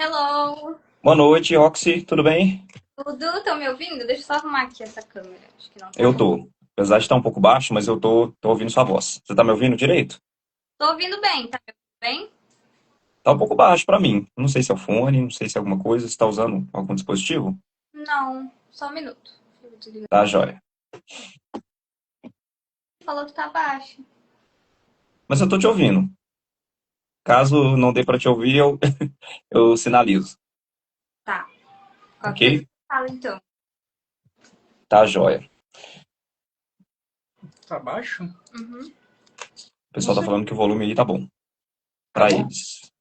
Hello! Boa noite, Roxy, tudo bem? Tudo? Estão me ouvindo? Deixa eu só arrumar aqui essa câmera. Acho que não tá Eu bom. tô. Apesar de estar um pouco baixo, mas eu tô ouvindo sua voz. Você tá me ouvindo direito? Tô ouvindo bem, tá me ouvindo bem? Tá um pouco baixo pra mim. Não sei se é o fone, não sei se é alguma coisa. Você tá usando algum dispositivo? Não, só um minuto. Deixa eu desligar. Tá, joia. Falou que tá baixo. Mas eu tô te ouvindo. Caso não dê pra te ouvir, eu sinalizo, Tá. Qualquer coisa ok? fala então. Tá, joia. Tá baixo? Uhum. O pessoal tá falando que o volume aí tá bom Tá pra bom? eles.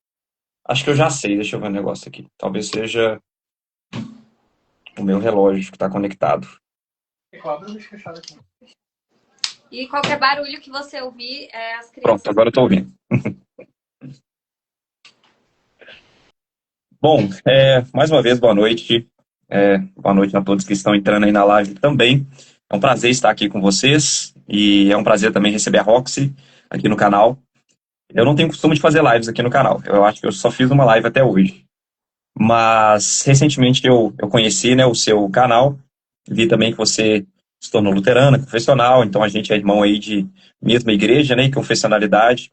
Acho que eu já sei, deixa eu ver um negócio aqui. Talvez seja o meu relógio que tá conectado. Teclado deixa fechado aqui. E qualquer barulho que você ouvir é as Pronto, crianças. agora eu tô ouvindo. Bom, mais uma vez, boa noite. Boa noite a todos que estão entrando aí na live também. É um prazer estar aqui com vocês e é um prazer também receber a Roxy aqui no canal. Eu não tenho costume de fazer lives aqui no canal. Eu acho que eu só fiz uma live até hoje. Mas recentemente eu conheci, né, o seu canal. Vi também que você se tornou luterana, confessional. Então a gente é irmão aí de mesma igreja, né, e confessionalidade.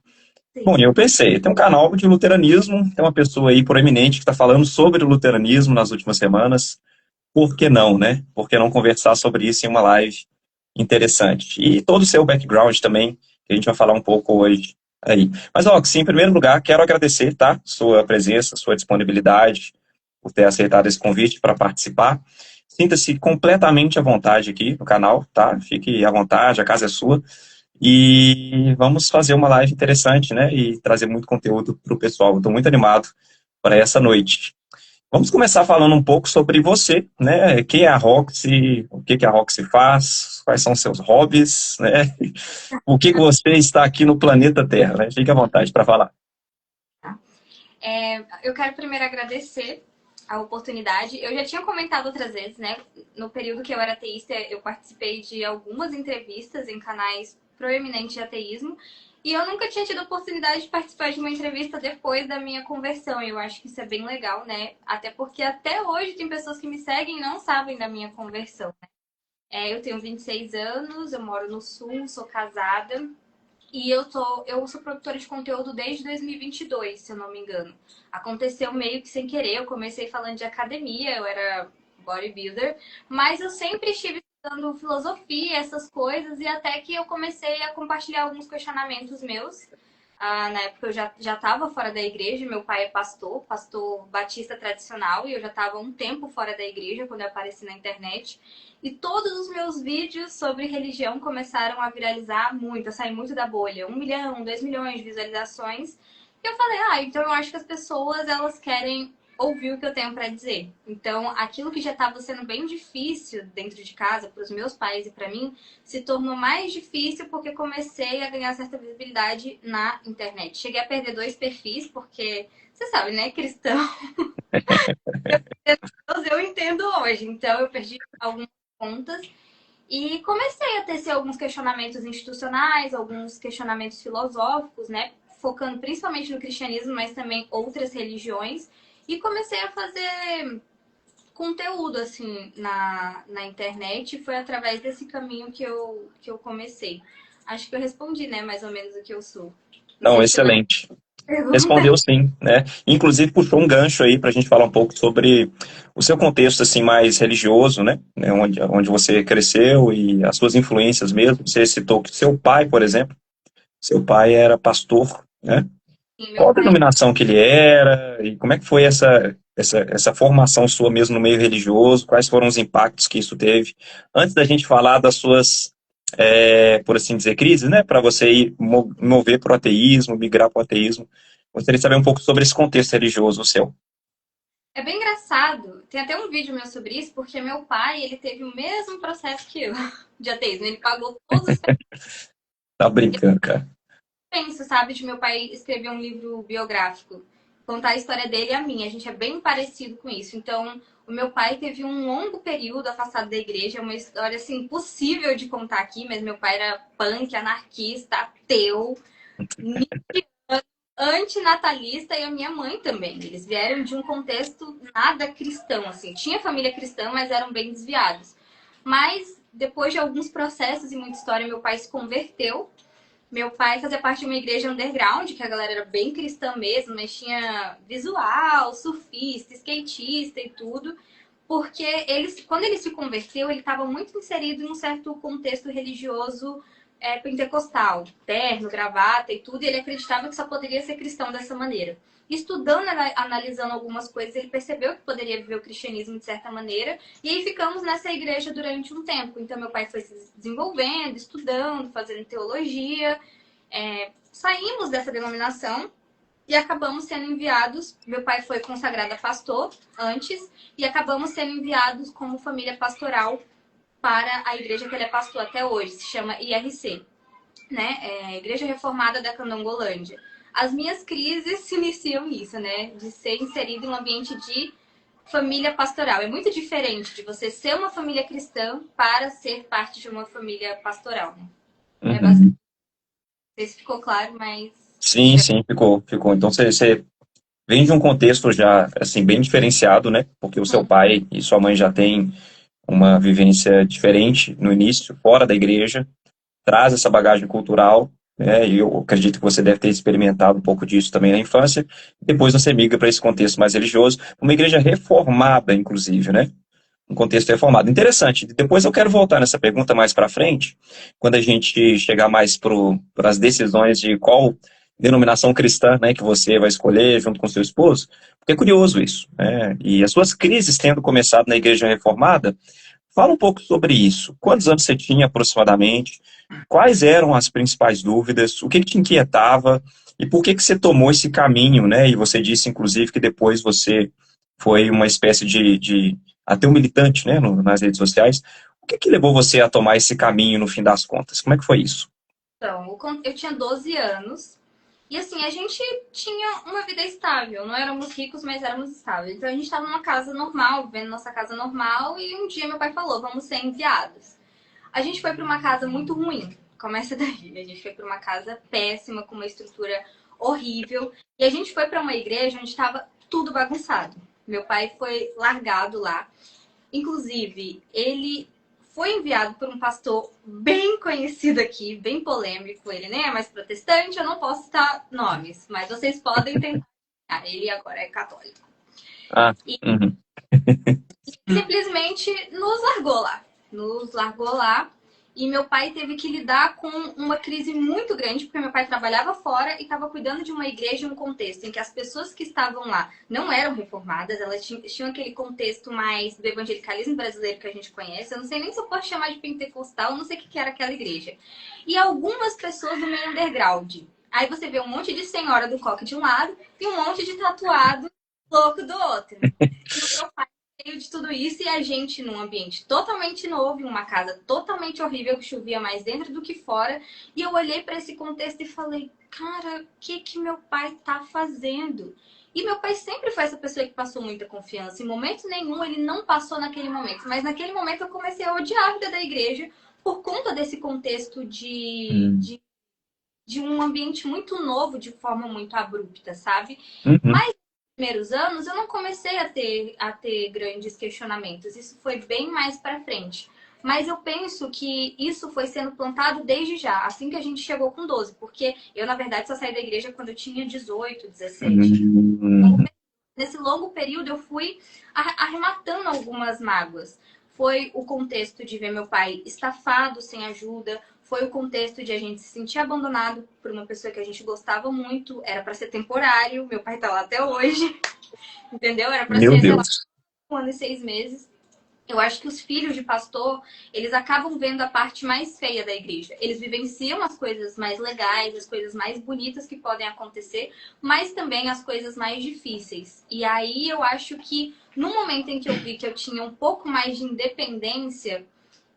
Bom, e Sim. eu pensei, tem um canal de luteranismo, tem uma pessoa aí proeminente que está falando sobre o luteranismo nas últimas semanas. Por que não, né? Por que não conversar sobre isso em uma live interessante? E todo o seu background também, que a gente vai falar um pouco hoje aí. Mas, Roxy, em primeiro lugar, quero agradecer, tá? Sua presença, sua disponibilidade, por ter aceitado esse convite para participar. Sinta-se completamente à vontade aqui no canal, tá? Fique à vontade, a casa é sua. E vamos fazer uma live interessante, né? E trazer muito conteúdo para o pessoal. Estou muito animado para essa noite. Vamos começar falando um pouco sobre você, né? Quem é a Roxy, o que que a Roxy faz, quais são seus hobbies, né? Por que que você está aqui no planeta Terra, né? Fique à vontade para falar. Eu quero primeiro agradecer a oportunidade. Eu já tinha comentado outras vezes, né? No período que eu era ateísta, eu participei de algumas entrevistas em canais proeminentes de ateísmo. E eu nunca tinha tido a oportunidade de participar de uma entrevista depois da minha conversão. Eu acho que isso é bem legal, né? Até porque até hoje tem pessoas que me seguem e não sabem da minha conversão. Eu tenho 26 anos, eu moro no Sul, sou casada. E eu sou produtora de conteúdo desde 2022, se eu não me engano. Aconteceu meio que sem querer. Eu comecei falando de academia, eu era bodybuilder, mas eu sempre estive estudando filosofia, essas coisas, e até que eu comecei a compartilhar alguns questionamentos meus. Na época eu já estava fora da igreja, meu pai é pastor, pastor batista tradicional, e eu já estava um tempo fora da igreja quando eu apareci na internet. E todos os meus vídeos sobre religião começaram a viralizar muito, a sair muito da bolha. 1 milhão, 2 milhões de visualizações. E eu falei, então eu acho que as pessoas, elas querem ouvir o que eu tenho para dizer. Então, aquilo que já estava sendo bem difícil dentro de casa, para os meus pais e para mim, se tornou mais difícil porque comecei a ganhar certa visibilidade na internet. Cheguei a perder 2 perfis, porque, você sabe, né, cristão, eu entendo hoje. Então, eu perdi algumas contas. E comecei a tecer alguns questionamentos institucionais, alguns questionamentos filosóficos, né? Focando principalmente no cristianismo, mas também outras religiões. E comecei a fazer conteúdo, assim, na internet. E foi através desse caminho que eu comecei. Acho que eu respondi, né, mais ou menos o que eu sou. Não Não, sei se tem mais excelente. perguntas. Respondeu sim, né? Inclusive puxou um gancho aí para a gente falar um pouco sobre o seu contexto assim mais religioso, né? Onde você cresceu e as suas influências mesmo. Você citou que seu pai, por exemplo, seu pai era pastor, né? Sim, meu Qual a pai. denominação que ele era e como é que foi essa formação sua mesmo no meio religioso? Quais foram os impactos que isso teve? Antes da gente falar das suas, por assim dizer, crises, né? Para você ir mover para o ateísmo, migrar para o ateísmo, gostaria de saber um pouco sobre esse contexto religioso seu. É bem engraçado. Tem até um vídeo meu sobre isso, porque meu pai, ele teve o mesmo processo que eu de ateísmo. Ele pagou todos os Tá brincando, cara. penso, sabe, de meu pai escrever um livro biográfico, contar a história dele e a minha. A gente é bem parecido com isso. Então, o meu pai teve um longo período afastado da igreja, uma história assim impossível de contar aqui, mas meu pai era punk, anarquista, ateu, antinatalista, e a minha mãe também. Eles vieram de um contexto nada cristão, assim. Tinha família cristã, mas eram bem desviados. Mas, depois de alguns processos e muita história, meu pai se converteu. Meu pai fazia parte de uma igreja underground, que a galera era bem cristã mesmo, mas tinha visual, surfista, skatista e tudo. Porque quando ele se converteu, ele estava muito inserido em um certo contexto religioso pentecostal, terno, gravata e tudo, e ele acreditava que só poderia ser cristão dessa maneira. Estudando, analisando algumas coisas, ele percebeu que poderia viver o cristianismo de certa maneira, e aí ficamos nessa igreja durante um tempo. Então, meu pai foi se desenvolvendo, estudando, fazendo teologia, saímos dessa denominação e acabamos sendo enviados. Meu pai foi consagrado a pastor antes, e acabamos sendo enviados como família pastoral para a igreja que ele é pastor até hoje, se chama IRC, né? Igreja Reformada da Candangolândia. As minhas crises se iniciam nisso, né? De ser inserido em um ambiente de família pastoral. É muito diferente de você ser uma família cristã para ser parte de uma família pastoral, né? É bastante. Não sei se ficou claro, mas... Sim, sim, ficou. Então você vem de um contexto já, assim, bem diferenciado, né? Porque o seu pai e sua mãe já têm uma vivência diferente no início, fora da igreja, traz essa bagagem cultural, né? E eu acredito que você deve ter experimentado um pouco disso também na infância. Depois você migra para esse contexto mais religioso, uma igreja reformada, inclusive, né? Um contexto reformado. Interessante. Depois eu quero voltar nessa pergunta mais para frente, quando a gente chegar mais para as decisões de qual denominação cristã, né, que você vai escolher junto com seu esposo, porque é curioso isso, né? E as suas crises tendo começado na igreja reformada, fala um pouco sobre isso. Quantos anos você tinha aproximadamente? Quais eram as principais dúvidas? O que te inquietava? E por que você tomou esse caminho, né? E você disse, inclusive, que depois você foi uma espécie de até um militante, né, nas redes sociais. O que levou você a tomar esse caminho no fim das contas? Como é que foi isso? Então, eu tinha 12 anos. E assim, a gente tinha uma vida estável. Não éramos ricos, mas éramos estáveis. Então a gente estava numa casa normal, vivendo nossa casa normal. E um dia meu pai falou: vamos ser enviados. A gente foi para uma casa muito ruim. Começa daí. A gente foi para uma casa péssima, com uma estrutura horrível. E a gente foi para uma igreja onde estava tudo bagunçado. Meu pai foi largado lá. Inclusive, ele foi enviado por um pastor bem conhecido aqui, bem polêmico. Ele nem é mais protestante, eu não posso citar nomes, mas vocês podem tentar. Ele agora é católico. Ah, E uhum. simplesmente nos largou lá. Nos largou lá. E meu pai teve que lidar com uma crise muito grande, porque meu pai trabalhava fora e estava cuidando de uma igreja em um contexto em que as pessoas que estavam lá não eram reformadas, elas tinham aquele contexto mais do evangelicalismo brasileiro que a gente conhece. Eu não sei nem se eu posso chamar de pentecostal, eu não sei o que era aquela igreja. E algumas pessoas do meio underground. Aí você vê um monte de senhora do coque de um lado e um monte de tatuado louco do outro. E o meu pai de tudo isso, e a gente num ambiente totalmente novo, em uma casa totalmente horrível, que chovia mais dentro do que fora. E eu olhei para esse contexto e falei: cara, o que meu pai tá fazendo? E meu pai sempre foi essa pessoa que passou muita confiança. Em momento nenhum ele não passou naquele momento, mas naquele momento eu comecei a odiar a vida da igreja por conta desse contexto de um ambiente muito novo, de forma muito abrupta, sabe? Uhum. Mas primeiros anos, eu não comecei a ter grandes questionamentos. Isso foi bem mais para frente. Mas eu penso que isso foi sendo plantado desde já, assim que a gente chegou com 12. Porque eu, na verdade, só saí da igreja quando eu tinha 18, 17. Uhum. Nesse longo período, eu fui arrematando algumas mágoas. Foi o contexto de ver meu pai estafado, sem ajuda. Foi o contexto de a gente se sentir abandonado por uma pessoa que a gente gostava muito. Era para ser temporário. Meu pai tá lá até hoje. Entendeu? Era para Meu ser, sei lá, Deus. 1 ano e 6 meses. Eu acho que os filhos de pastor, eles acabam vendo a parte mais feia da igreja. Eles vivenciam as coisas mais legais, as coisas mais bonitas que podem acontecer, mas também as coisas mais difíceis. E aí eu acho que no momento em que eu vi que eu tinha um pouco mais de independência,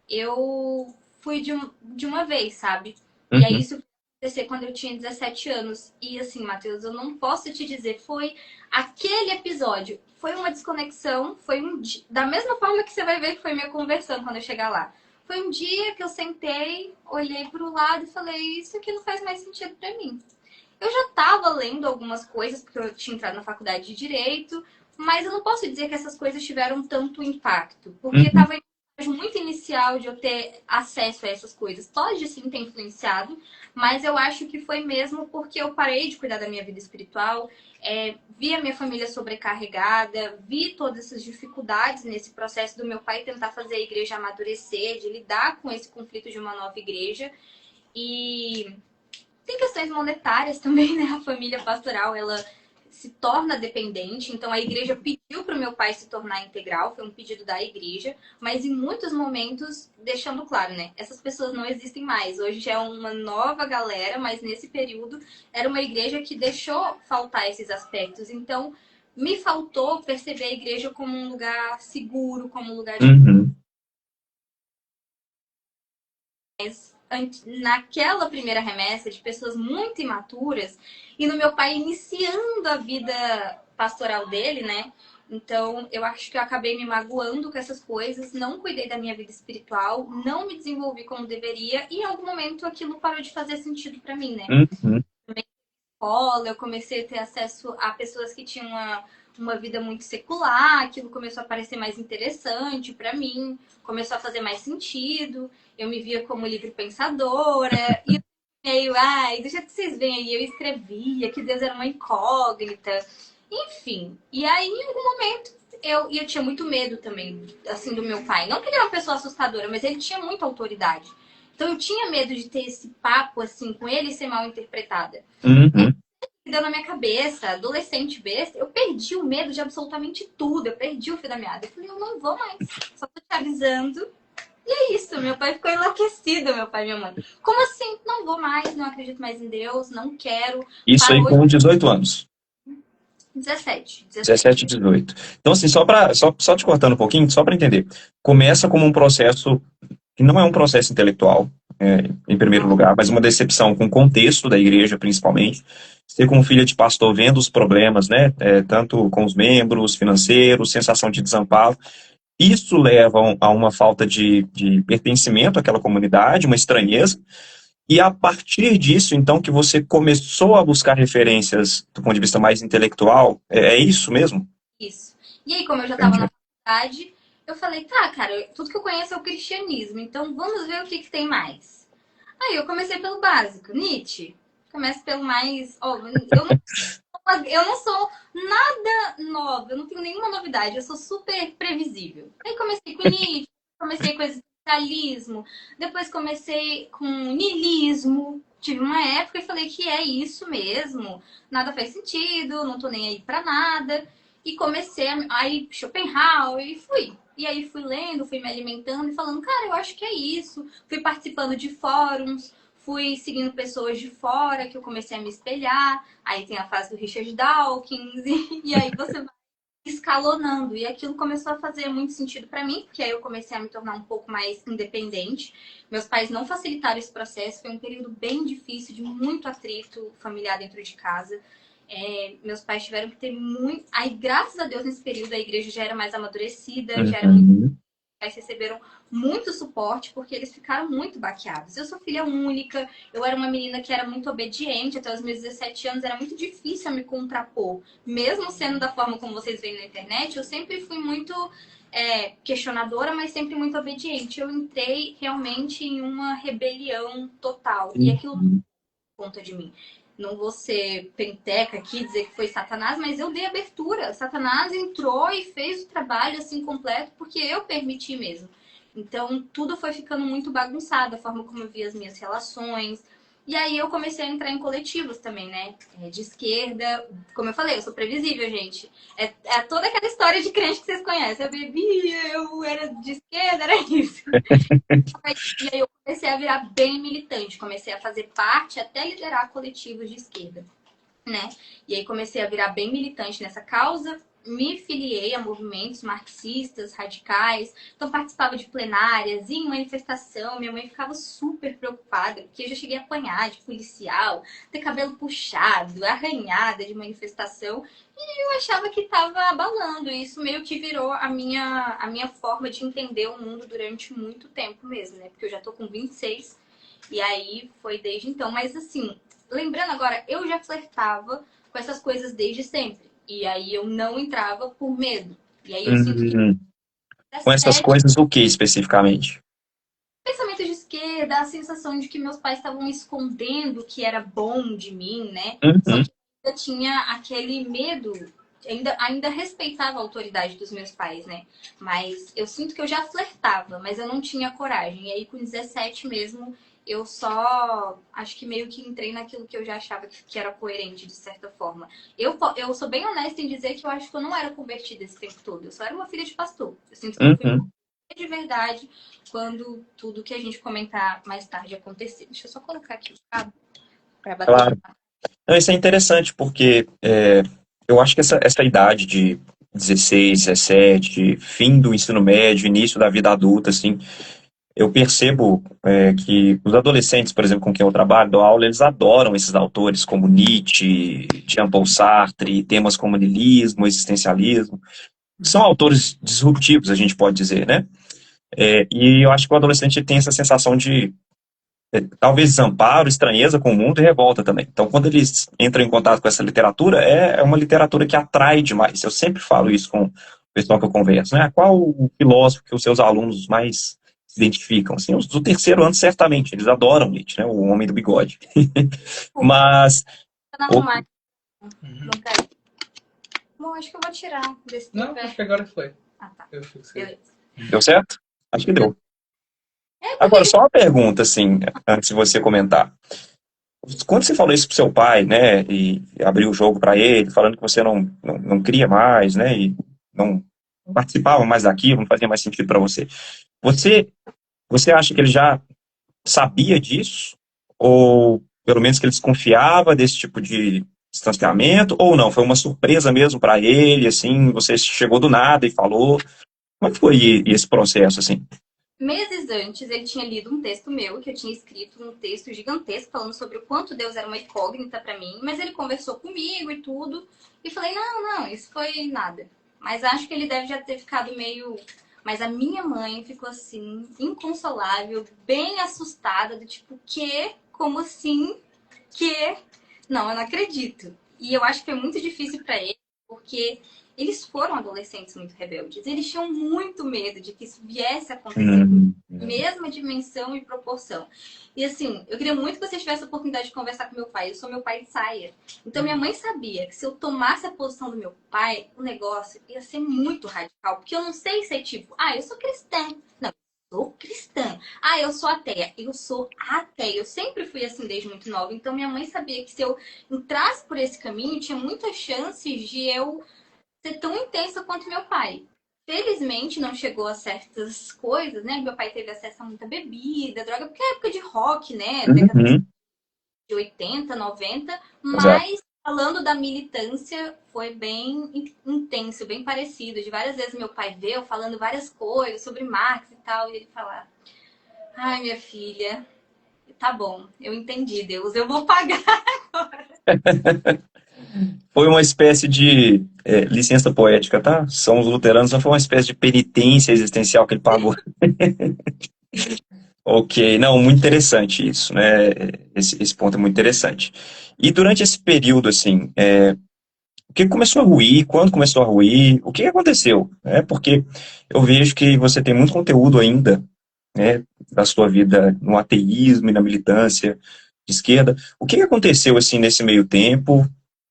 eu fui de uma vez, sabe? E aí Uhum. isso acontecer quando eu tinha 17 anos. E assim, Matheus, eu não posso te dizer, foi aquele episódio. Foi uma desconexão, foi um dia, da mesma forma que você vai ver que foi minha conversão quando eu chegar lá. Foi um dia que eu sentei, olhei pro lado e falei, isso aqui não faz mais sentido pra mim. Eu já estava lendo algumas coisas, porque eu tinha entrado na faculdade de Direito, mas eu não posso dizer que essas coisas tiveram tanto impacto, porque Uhum. estava em um estágio muito inicial de eu ter acesso a essas coisas. Pode sim ter influenciado, mas eu acho que foi mesmo porque eu parei de cuidar da minha vida espiritual, vi a minha família sobrecarregada, vi todas essas dificuldades nesse processo do meu pai tentar fazer a igreja amadurecer, de lidar com esse conflito de uma nova igreja. E tem questões monetárias também, né? A família pastoral, ela se torna dependente. Então, a igreja pediu para o meu pai se tornar integral, foi um pedido da igreja, mas em muitos momentos, deixando claro, né? Essas pessoas não existem mais. Hoje já é uma nova galera, mas nesse período era uma igreja que deixou faltar esses aspectos. Então, me faltou perceber a igreja como um lugar seguro, como um lugar de Uhum. naquela primeira remessa de pessoas muito imaturas e no meu pai iniciando a vida pastoral dele, né? Então, eu acho que eu acabei me magoando com essas coisas, não cuidei da minha vida espiritual, não me desenvolvi como deveria e em algum momento aquilo parou de fazer sentido para mim, né? Uhum. Escola, eu comecei a ter acesso a pessoas que tinham uma vida muito secular, aquilo começou a parecer mais interessante para mim, começou a fazer mais sentido, eu me via como livre pensadora, e meio, ai, do jeito que vocês veem aí, eu escrevia que Deus era uma incógnita, enfim. E aí, em algum momento, eu tinha muito medo também, assim, do meu pai. Não que ele era uma pessoa assustadora, mas ele tinha muita autoridade. Então eu tinha medo de ter esse papo, assim, com ele e ser mal interpretada. Uhum. Deu na minha cabeça, adolescente besta, eu perdi o medo de absolutamente tudo. Eu perdi o fio da meada. Eu falei, eu não vou mais. Só tô te avisando. E é isso. Meu pai ficou enlouquecido, meu pai e minha mãe. Como assim? Não vou mais, não acredito mais em Deus, não quero. Isso aí Parou com 18 anos. 17. 17 e 17. 18. Então, assim, só te cortando um pouquinho, só para entender. Começa como um processo que não é um processo intelectual, em primeiro Não. lugar, mas uma decepção com o contexto da igreja, principalmente. Você, como filha de pastor, vendo os problemas, né, tanto com os membros, financeiros, sensação de desamparo, isso leva a uma falta de pertencimento àquela comunidade, uma estranheza, e a partir disso, então, que você começou a buscar referências do ponto de vista mais intelectual, é isso mesmo? Isso. E aí, como eu já tava Entendi. na faculdade, eu falei, tá, cara, tudo que eu conheço é o cristianismo, então vamos ver o que, que tem mais. Aí eu comecei pelo básico, Nietzsche. Começo pelo mais. Ó, eu não sou nada nova, eu não tenho nenhuma novidade, eu sou super previsível. Aí comecei com Nietzsche, comecei com existencialismo, depois comecei com niilismo. Tive uma época e falei que é isso mesmo, nada faz sentido, não tô nem aí pra nada. E comecei aí Schopenhauer e fui. E aí fui lendo, fui me alimentando e falando, cara, eu acho que é isso. Fui participando de fóruns, fui seguindo pessoas de fora que eu comecei a me espelhar. Aí tem a fase do Richard Dawkins, e aí você vai escalonando. E aquilo começou a fazer muito sentido para mim, porque aí eu comecei a me tornar um pouco mais independente. Meus pais não facilitaram esse processo, foi um período bem difícil, de muito atrito familiar dentro de casa. Meus pais tiveram que ter muito. Aí, graças a Deus, nesse período a igreja já era mais amadurecida, já era muito Uhum. pais receberam muito suporte porque eles ficaram muito baqueados. Eu sou filha única, eu era uma menina que era muito obediente, até os meus 17 anos era muito difícil eu me contrapor. Mesmo sendo da forma como vocês veem na internet, eu sempre fui muito questionadora, mas sempre muito obediente. Eu entrei realmente em uma rebelião total. E aquilo Uhum. conta de mim. Não vou ser penteca aqui, dizer que foi Satanás, mas eu dei abertura. Satanás entrou e fez o trabalho assim completo porque eu permiti mesmo. Então, tudo foi ficando muito bagunçado, a forma como eu via as minhas relações. E aí eu comecei a entrar em coletivos também, né? De esquerda. Como eu falei, eu sou previsível, gente. É toda aquela história de crente que vocês conhecem. Eu bebia, eu era de esquerda, era isso. E aí eu comecei a virar bem militante, comecei a fazer parte, até liderar coletivos de esquerda, né? E aí comecei a virar bem militante nessa causa, me filiei a movimentos marxistas, radicais, então participava de plenárias, em manifestação, minha mãe ficava super preocupada, porque eu já cheguei a apanhar de policial, ter cabelo puxado, arranhada de manifestação, eu achava que estava abalando. E isso meio que virou a minha forma de entender o mundo durante muito tempo mesmo, né? Porque eu já tô com 26 e aí foi desde então. Mas assim, lembrando agora, eu já flertava com essas coisas desde sempre. E aí eu não entrava por medo. E aí eu sinto que Hum, com essas 17 coisas, o que especificamente? pensamento de esquerda, a sensação de que meus pais estavam escondendo o que era bom de mim, né? Só Uhum. que eu tinha aquele medo, ainda respeitava a autoridade dos meus pais, né? Mas eu sinto que eu já flertava, mas eu não tinha coragem. E aí com 17 mesmo, eu só acho que meio que entrei naquilo que eu já achava que era coerente, de certa forma. Eu sou bem honesta em dizer que eu acho que eu não era convertida esse tempo todo. Eu só era uma filha de pastor. Eu sinto que eu fui Uhum. de verdade quando tudo que a gente comentar mais tarde acontecer. Deixa eu só colocar aqui o cabo para bater Claro. de papo. Não, isso é interessante porque eu acho que essa idade de 16, 17, fim do ensino médio, início da vida adulta, assim, eu percebo que os adolescentes, por exemplo, com quem eu trabalho, dou aula, eles adoram esses autores como Nietzsche, Jean-Paul Sartre, temas como niilismo, existencialismo. São autores disruptivos, a gente pode dizer, né? E eu acho que o adolescente tem essa sensação de talvez desamparo, estranheza com o mundo e revolta também. Então, quando eles entram em contato com essa literatura, é uma literatura que atrai demais. Eu sempre falo isso com o pessoal que eu converso, né? Qual o filósofo que os seus alunos mais se identificam? Assim, os do terceiro ano, certamente, eles adoram Nietzsche, né? O Homem do Bigode. Mas, Pra não o- arrumar, Uhum. não cair. Bom, acho que eu vou tirar desse Não, tripé. acho que agora foi. Ah, tá. Eu fixei. Beleza. deu certo? Acho que deu. É Agora, porque só uma pergunta, assim, antes de você comentar. Quando você falou isso pro seu pai, né, e abriu o jogo para ele, falando que você não queria mais, né, e não participava mais daquilo, não fazia mais sentido para você. Você, você acha que ele já sabia disso? Ou pelo menos que ele desconfiava desse tipo de distanciamento? Ou não? Foi uma surpresa mesmo para ele, assim, você chegou do nada e falou. Como é que foi esse processo, assim? meses antes ele tinha lido um texto meu, que eu tinha escrito um texto gigantesco falando sobre o quanto Deus era uma incógnita para mim, mas ele conversou comigo e tudo, e falei, não, isso foi nada. Mas acho que ele deve já ter ficado meio. Mas a minha mãe ficou assim, inconsolável, bem assustada, do tipo, que? Como assim? Que? Não, eu não acredito. E eu acho que foi muito difícil para ele, porque eles foram adolescentes muito rebeldes. Eles tinham muito medo de que isso viesse a acontecer com Hum, a mesma dimensão e proporção. E assim, eu queria muito que você tivesse a oportunidade de conversar com meu pai. Eu sou meu pai de saia. Então minha mãe sabia que se eu tomasse a posição do meu pai, o negócio ia ser muito radical. Porque eu não sei ser tipo, eu sou cristã. Não, eu sou cristã. Eu sou ateia. Eu sou ateia. Eu sempre fui assim desde muito nova. Então minha mãe sabia que se eu entrasse por esse caminho, tinha muitas chances de eu ser tão intensa quanto meu pai. Felizmente não chegou a certas coisas, né? Meu pai teve acesso a muita bebida, droga, porque é época de rock, né? Década uhum, de 80, 90, exato. mas falando da militância, foi bem intenso, bem parecido. De várias vezes meu pai veio falando várias coisas sobre Marx e tal, e ele falava: ai, minha filha, tá bom, eu entendi, Deus, eu vou pagar. Foi uma espécie de licença poética, tá? São os luteranos, mas foi uma espécie de penitência existencial que ele pagou. Ok, não, muito interessante isso, né? Esse ponto é muito interessante. E durante esse período, assim, o que começou a ruir? Quando começou a ruir? O que aconteceu? Porque eu vejo que você tem muito conteúdo ainda, né, da sua vida no ateísmo e na militância de esquerda. O que aconteceu, assim, nesse meio tempo,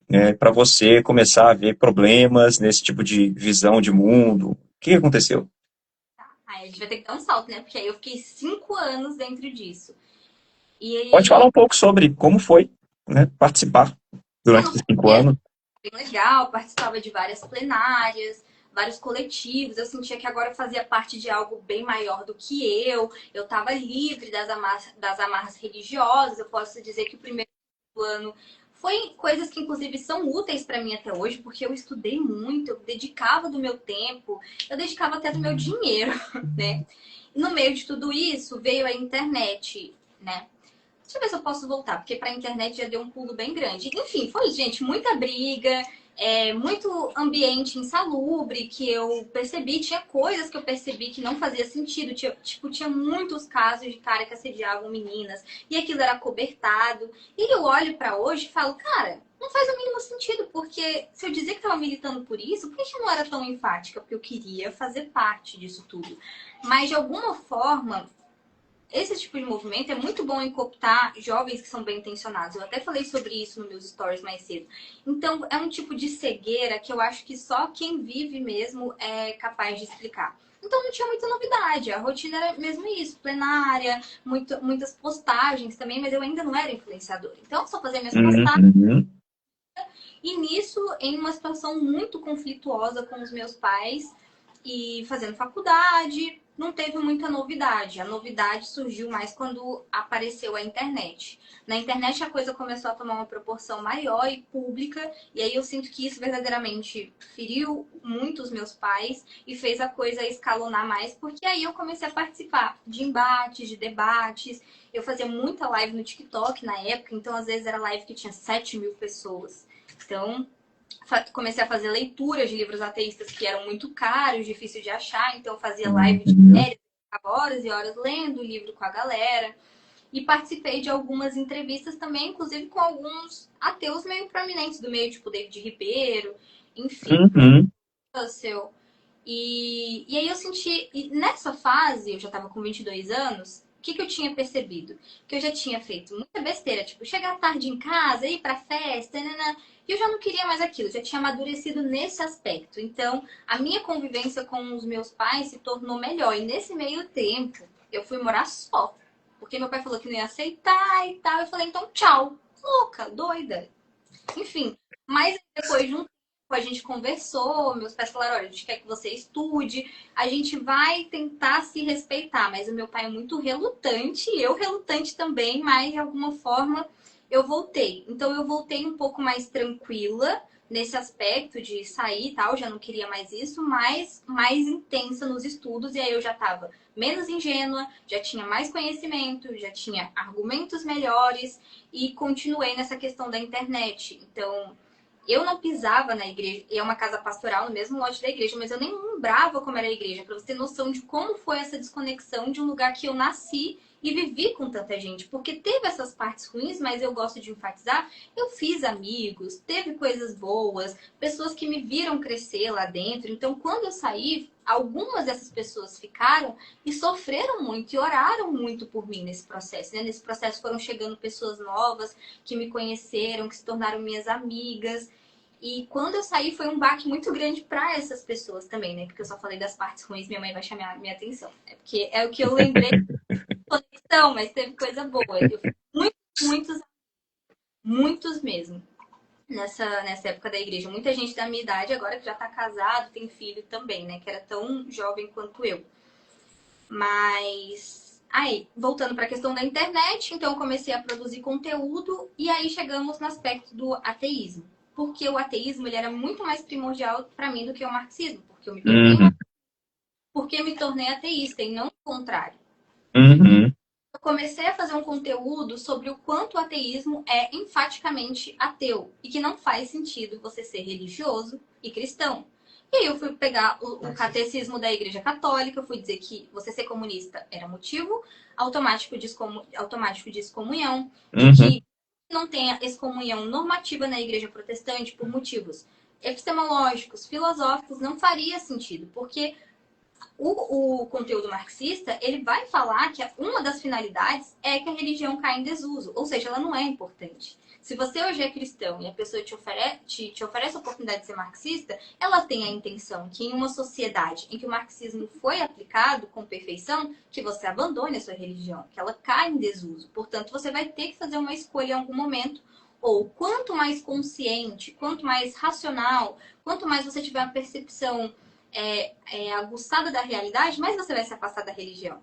né, para você começar a ver problemas nesse tipo de visão de mundo? O que aconteceu? Aí a gente vai ter que dar um salto, né? Porque aí eu fiquei 5 anos dentro disso. E Pode falar aí, um pouco sobre como foi, né, participar durante no esses 5 anos. bem legal, participava de várias plenárias, vários coletivos. Eu sentia que agora eu fazia parte de algo bem maior do que eu. Eu estava livre das amarras religiosas. Eu posso dizer que o primeiro ano foi coisas que, inclusive, são úteis para mim até hoje, porque eu estudei muito, eu dedicava do meu tempo, eu dedicava até do meu dinheiro, né? E no meio de tudo isso veio a internet, né? Deixa eu ver se eu posso voltar, porque para a internet já deu um pulo bem grande. Enfim, foi, gente, muita briga. muito ambiente insalubre, que eu percebi, tinha coisas que eu percebi que não fazia sentido. Tinha muitos casos de cara que assediavam meninas e aquilo era cobertado. E eu olho pra hoje e falo, cara, não faz o mínimo sentido, porque se eu dizia que estava militando por isso, por que eu não era tão enfática? Porque eu queria fazer parte disso tudo. Mas de alguma forma, esse tipo de movimento é muito bom em cooptar jovens que são bem intencionados. Eu até falei sobre isso nos meus stories mais cedo. Então, é um tipo de cegueira que eu acho que só quem vive mesmo é capaz de explicar. Então, não tinha muita novidade. A rotina era mesmo isso. Plenária, muitas postagens também, mas eu ainda não era influenciadora. Então, eu só fazia minhas postagens. Uhum. E nisso, em uma situação muito conflituosa com os meus pais e fazendo faculdade, não teve muita novidade. A novidade surgiu mais quando apareceu a internet. Na internet a coisa começou a tomar uma proporção maior e pública, e aí eu sinto que isso verdadeiramente feriu muito os meus pais e fez a coisa escalonar mais, porque aí eu comecei a participar de embates, de debates. Eu fazia muita live no TikTok na época, então às vezes era live que tinha 7.000 pessoas. Então, comecei a fazer leituras de livros ateístas que eram muito caros, difícil de achar, então eu fazia live de férias, ficava horas e horas lendo o livro com a galera. E participei de algumas entrevistas também, inclusive com alguns ateus meio prominentes do meio, tipo David Ribeiro, enfim, Uhum. Russell. E aí eu senti, e nessa fase, eu já estava com 22 anos, o que eu tinha percebido? Que eu já tinha feito muita besteira, tipo, chegar tarde em casa, ir pra festa, né? E eu já não queria mais aquilo, já tinha amadurecido nesse aspecto. Então, a minha convivência com os meus pais se tornou melhor. E nesse meio tempo, eu fui morar só. Porque meu pai falou que não ia aceitar e tal. Eu falei, então tchau. Louca, doida. Enfim, mas depois de um tempo a gente conversou, meus pais falaram, olha, a gente quer que você estude, a gente vai tentar se respeitar, mas o meu pai é muito relutante, eu relutante também, mas de alguma forma eu voltei. Então eu voltei um pouco mais tranquila nesse aspecto de sair e tal, já não queria mais isso, mas mais intensa nos estudos, e aí eu já estava menos ingênua, já tinha mais conhecimento, já tinha argumentos melhores, e continuei nessa questão da internet. Então, eu não pisava na igreja, e é uma casa pastoral no mesmo lote da igreja, mas eu nem lembrava como era a igreja, para você ter noção de como foi essa desconexão de um lugar que eu nasci e vivi com tanta gente. Porque teve essas partes ruins, mas eu gosto de enfatizar, eu fiz amigos, teve coisas boas, pessoas que me viram crescer lá dentro. Então, quando eu saí, algumas dessas pessoas ficaram e sofreram muito e oraram muito por mim nesse processo, né? Nesse processo foram chegando pessoas novas que me conheceram, que se tornaram minhas amigas. E quando eu saí foi um baque muito grande para essas pessoas também, né? Porque eu só falei das partes ruins, minha mãe vai chamar minha atenção. É porque é o que eu lembrei de conexão, mas teve coisa boa. Eu fiz muitos, muitos mesmo nessa época da igreja. Muita gente da minha idade agora que já tá casado, tem filho também, né? Que era tão jovem quanto eu. Mas aí, voltando para a questão da internet, então eu comecei a produzir conteúdo e aí chegamos no aspecto do ateísmo. Porque o ateísmo ele era muito mais primordial para mim do que o marxismo, porque eu me tornei Uhum. porque me tornei ateísta e não o contrário. Uhum. Eu comecei a fazer um conteúdo sobre o quanto o ateísmo é enfaticamente ateu e que não faz sentido você ser religioso e cristão. E aí eu fui pegar o catecismo da Igreja Católica, eu fui dizer que você ser comunista era motivo automático de excomunhão e Uhum. que não tenha excomunhão normativa na Igreja Protestante por motivos epistemológicos, filosóficos, não faria sentido, porque o conteúdo marxista, ele vai falar que uma das finalidades é que a religião caia em desuso, ou seja, ela não é importante. Se você hoje é cristão e a pessoa te oferece a oportunidade de ser marxista, ela tem a intenção que em uma sociedade em que o marxismo foi aplicado com perfeição, que você abandone a sua religião, que ela caia em desuso. Portanto, você vai ter que fazer uma escolha em algum momento, ou quanto mais consciente, quanto mais racional, quanto mais você tiver a percepção aguçada da realidade, mais você vai se afastar da religião.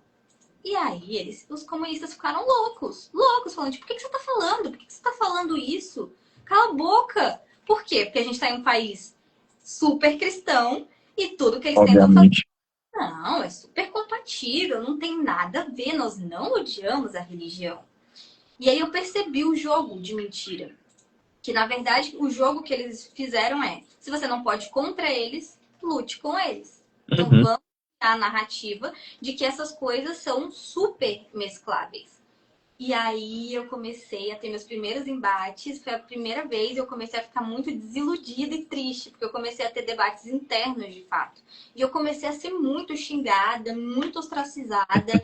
E aí os comunistas ficaram loucos, falando, tipo, por que você tá falando? Por que você tá falando isso? Cala a boca! Por quê? Porque a gente tá em um país super cristão e tudo que eles tentam fazer, Obviamente. não, é super compatível, não tem nada a ver, nós não odiamos a religião. E aí eu percebi o jogo de mentira. Que, na verdade, o jogo que eles fizeram é, se você não pode contra eles, lute com eles. Então, Uhum. vamos criar a narrativa de que essas coisas são super mescláveis. E aí eu comecei a ter meus primeiros embates. Foi a primeira vez eu comecei a ficar muito desiludida e triste, porque eu comecei a ter debates internos, de fato. E eu comecei a ser muito xingada, muito ostracizada.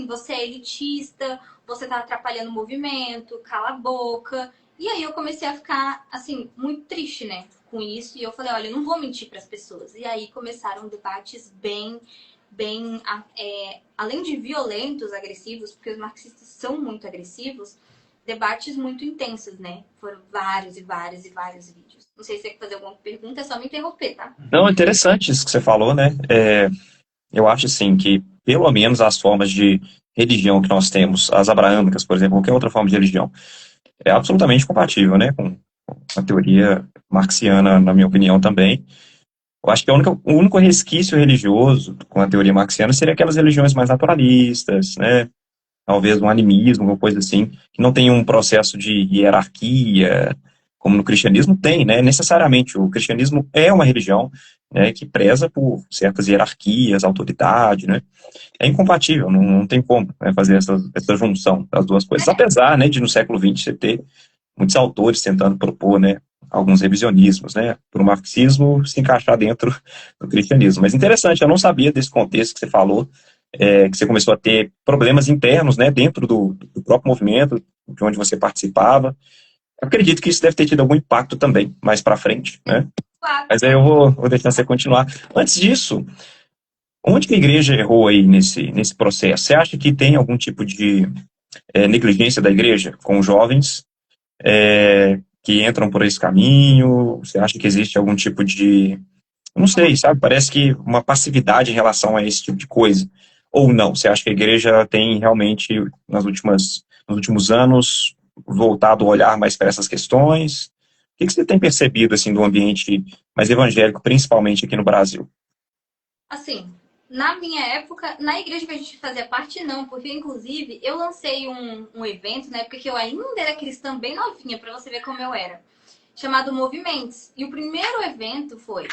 Você é elitista, você tá atrapalhando o movimento, cala a boca. E aí eu comecei a ficar, assim, muito triste, né, com isso. E eu falei, olha, eu não vou mentir para as pessoas. E aí começaram debates além de violentos, agressivos, porque os marxistas são muito agressivos, debates muito intensos, né? Foram vários e vários e vários vídeos. Não sei se você quer fazer alguma pergunta, é só me interromper, tá? Não, interessante isso que você falou, né? Eu acho, assim, que pelo menos as formas de religião que nós temos, as abraâmicas, por exemplo, qualquer outra forma de religião, é absolutamente compatível, né, com a teoria marxiana, na minha opinião, também. Eu acho que o único resquício religioso com a teoria marxiana seria aquelas religiões mais naturalistas, né? Talvez um animismo, alguma coisa assim, que não tem um processo de hierarquia, como no cristianismo tem, né? Necessariamente, o cristianismo é uma religião, né, que preza por certas hierarquias, autoridade, né? É incompatível, não tem como, né, fazer essa junção das duas coisas. Apesar, né, de no século XX você ter muitos autores tentando propor, né, alguns revisionismos, né, para o marxismo se encaixar dentro do cristianismo. Mas interessante, eu não sabia desse contexto que você falou, que você começou a ter problemas internos, né, dentro do próprio movimento, de onde você participava. Eu acredito que isso deve ter tido algum impacto também, mais para frente, né? Claro. Mas aí eu vou deixar você continuar. Antes disso, onde que a igreja errou aí nesse processo? Você acha que tem algum tipo de negligência da igreja com os jovens que entram por esse caminho? Você acha que existe algum tipo de, eu não sei, sabe? Parece que uma passividade em relação a esse tipo de coisa. Ou não? Você acha que a igreja tem realmente, nos últimos anos, voltado o olhar mais para essas questões? O que você tem percebido, assim, do ambiente mais evangélico, principalmente aqui no Brasil? Assim, na minha época, na igreja que a gente fazia parte, não, porque inclusive eu lancei um evento na época que eu ainda era cristã bem novinha, pra você ver como eu era, chamado Movimentos. E o primeiro evento foi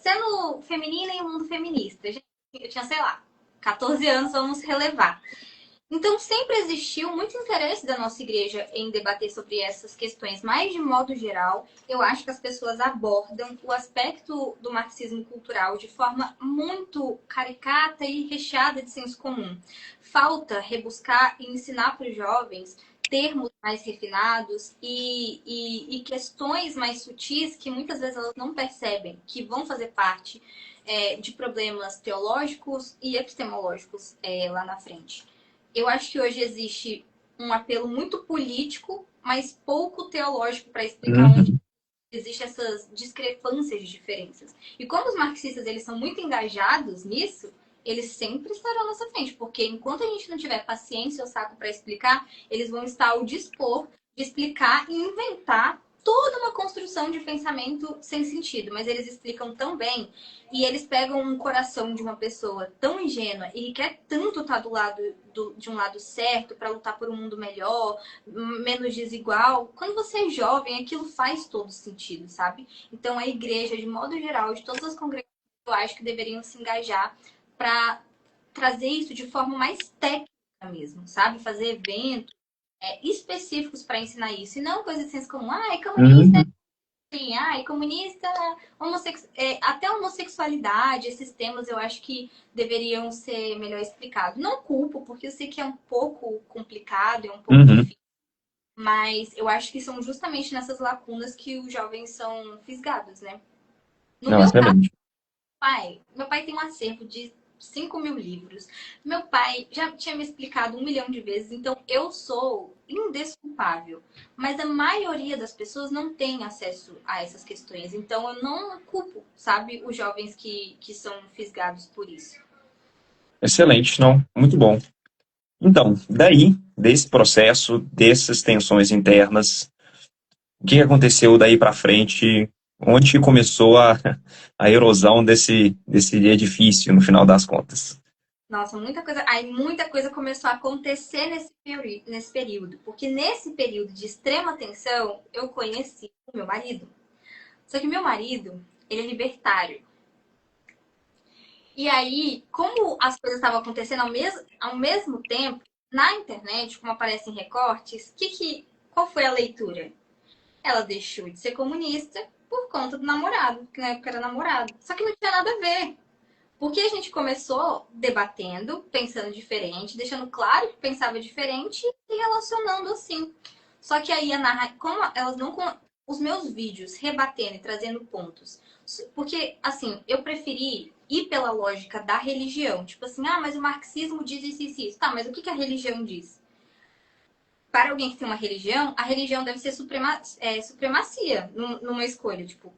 Sendo Feminina em um Mundo Feminista. Eu tinha, sei lá, 14 anos, vamos relevar. Então, sempre existiu muito interesse da nossa igreja em debater sobre essas questões, mas de modo geral, eu acho que as pessoas abordam o aspecto do marxismo cultural de forma muito caricata e recheada de senso comum. Falta rebuscar e ensinar para os jovens termos mais refinados e questões mais sutis que muitas vezes elas não percebem, que vão fazer parte de problemas teológicos e epistemológicos lá na frente. Eu acho que hoje existe um apelo muito político, mas pouco teológico para explicar onde existem essas discrepâncias de diferenças. E como os marxistas eles são muito engajados nisso, eles sempre estarão à nossa frente, porque enquanto a gente não tiver paciência ou saco para explicar, eles vão estar ao dispor de explicar e inventar toda uma construção de pensamento sem sentido, mas eles explicam tão bem e eles pegam um coração de uma pessoa tão ingênua e que quer tanto estar do lado de um lado certo para lutar por um mundo melhor, menos desigual. Quando você é jovem, aquilo faz todo sentido, sabe? Então a igreja, de modo geral, de todas as congregações, eu acho que deveriam se engajar para trazer isso de forma mais técnica mesmo, sabe? Fazer eventos específicos para ensinar isso. E não coisa de senso comum. Ah, é comunista, sim. Ah, é comunista, até homossexualidade, esses temas eu acho que deveriam ser melhor explicados. Não culpo, porque eu sei que é um pouco complicado, é um pouco difícil. Mas eu acho que são justamente nessas lacunas que os jovens são fisgados, né? No Não, meu caso, excelente. meu pai tem um acervo de 5.000 livros. Meu pai já tinha me explicado 1 milhão de vezes, então eu sou indesculpável. Mas a maioria das pessoas não tem acesso a essas questões, então eu não culpo, sabe, os jovens que são fisgados por isso. Excelente, não, muito bom. Então, daí, desse processo, dessas tensões internas, o que aconteceu daí para frente? Onde que começou a erosão desse edifício, no final das contas? Nossa, muita coisa. Aí muita coisa começou a acontecer nesse período. Porque nesse período de extrema tensão, eu conheci o meu marido. Só que meu marido, ele é libertário. E aí, como as coisas estavam acontecendo ao mesmo tempo, na internet, como aparecem recortes, qual foi a leitura? Ela deixou de ser comunista por conta do namorado, que na época era namorado. Só que não tinha nada a ver. Porque a gente começou debatendo, pensando diferente, deixando claro que pensava diferente e relacionando assim. Só que aí como elas não os meus vídeos rebatendo e trazendo pontos. Porque assim, eu preferi ir pela lógica da religião, tipo assim, mas o marxismo diz isso e isso. Tá, mas o que a religião diz? Para alguém que tem uma religião, a religião deve ser supremacia numa escolha, tipo,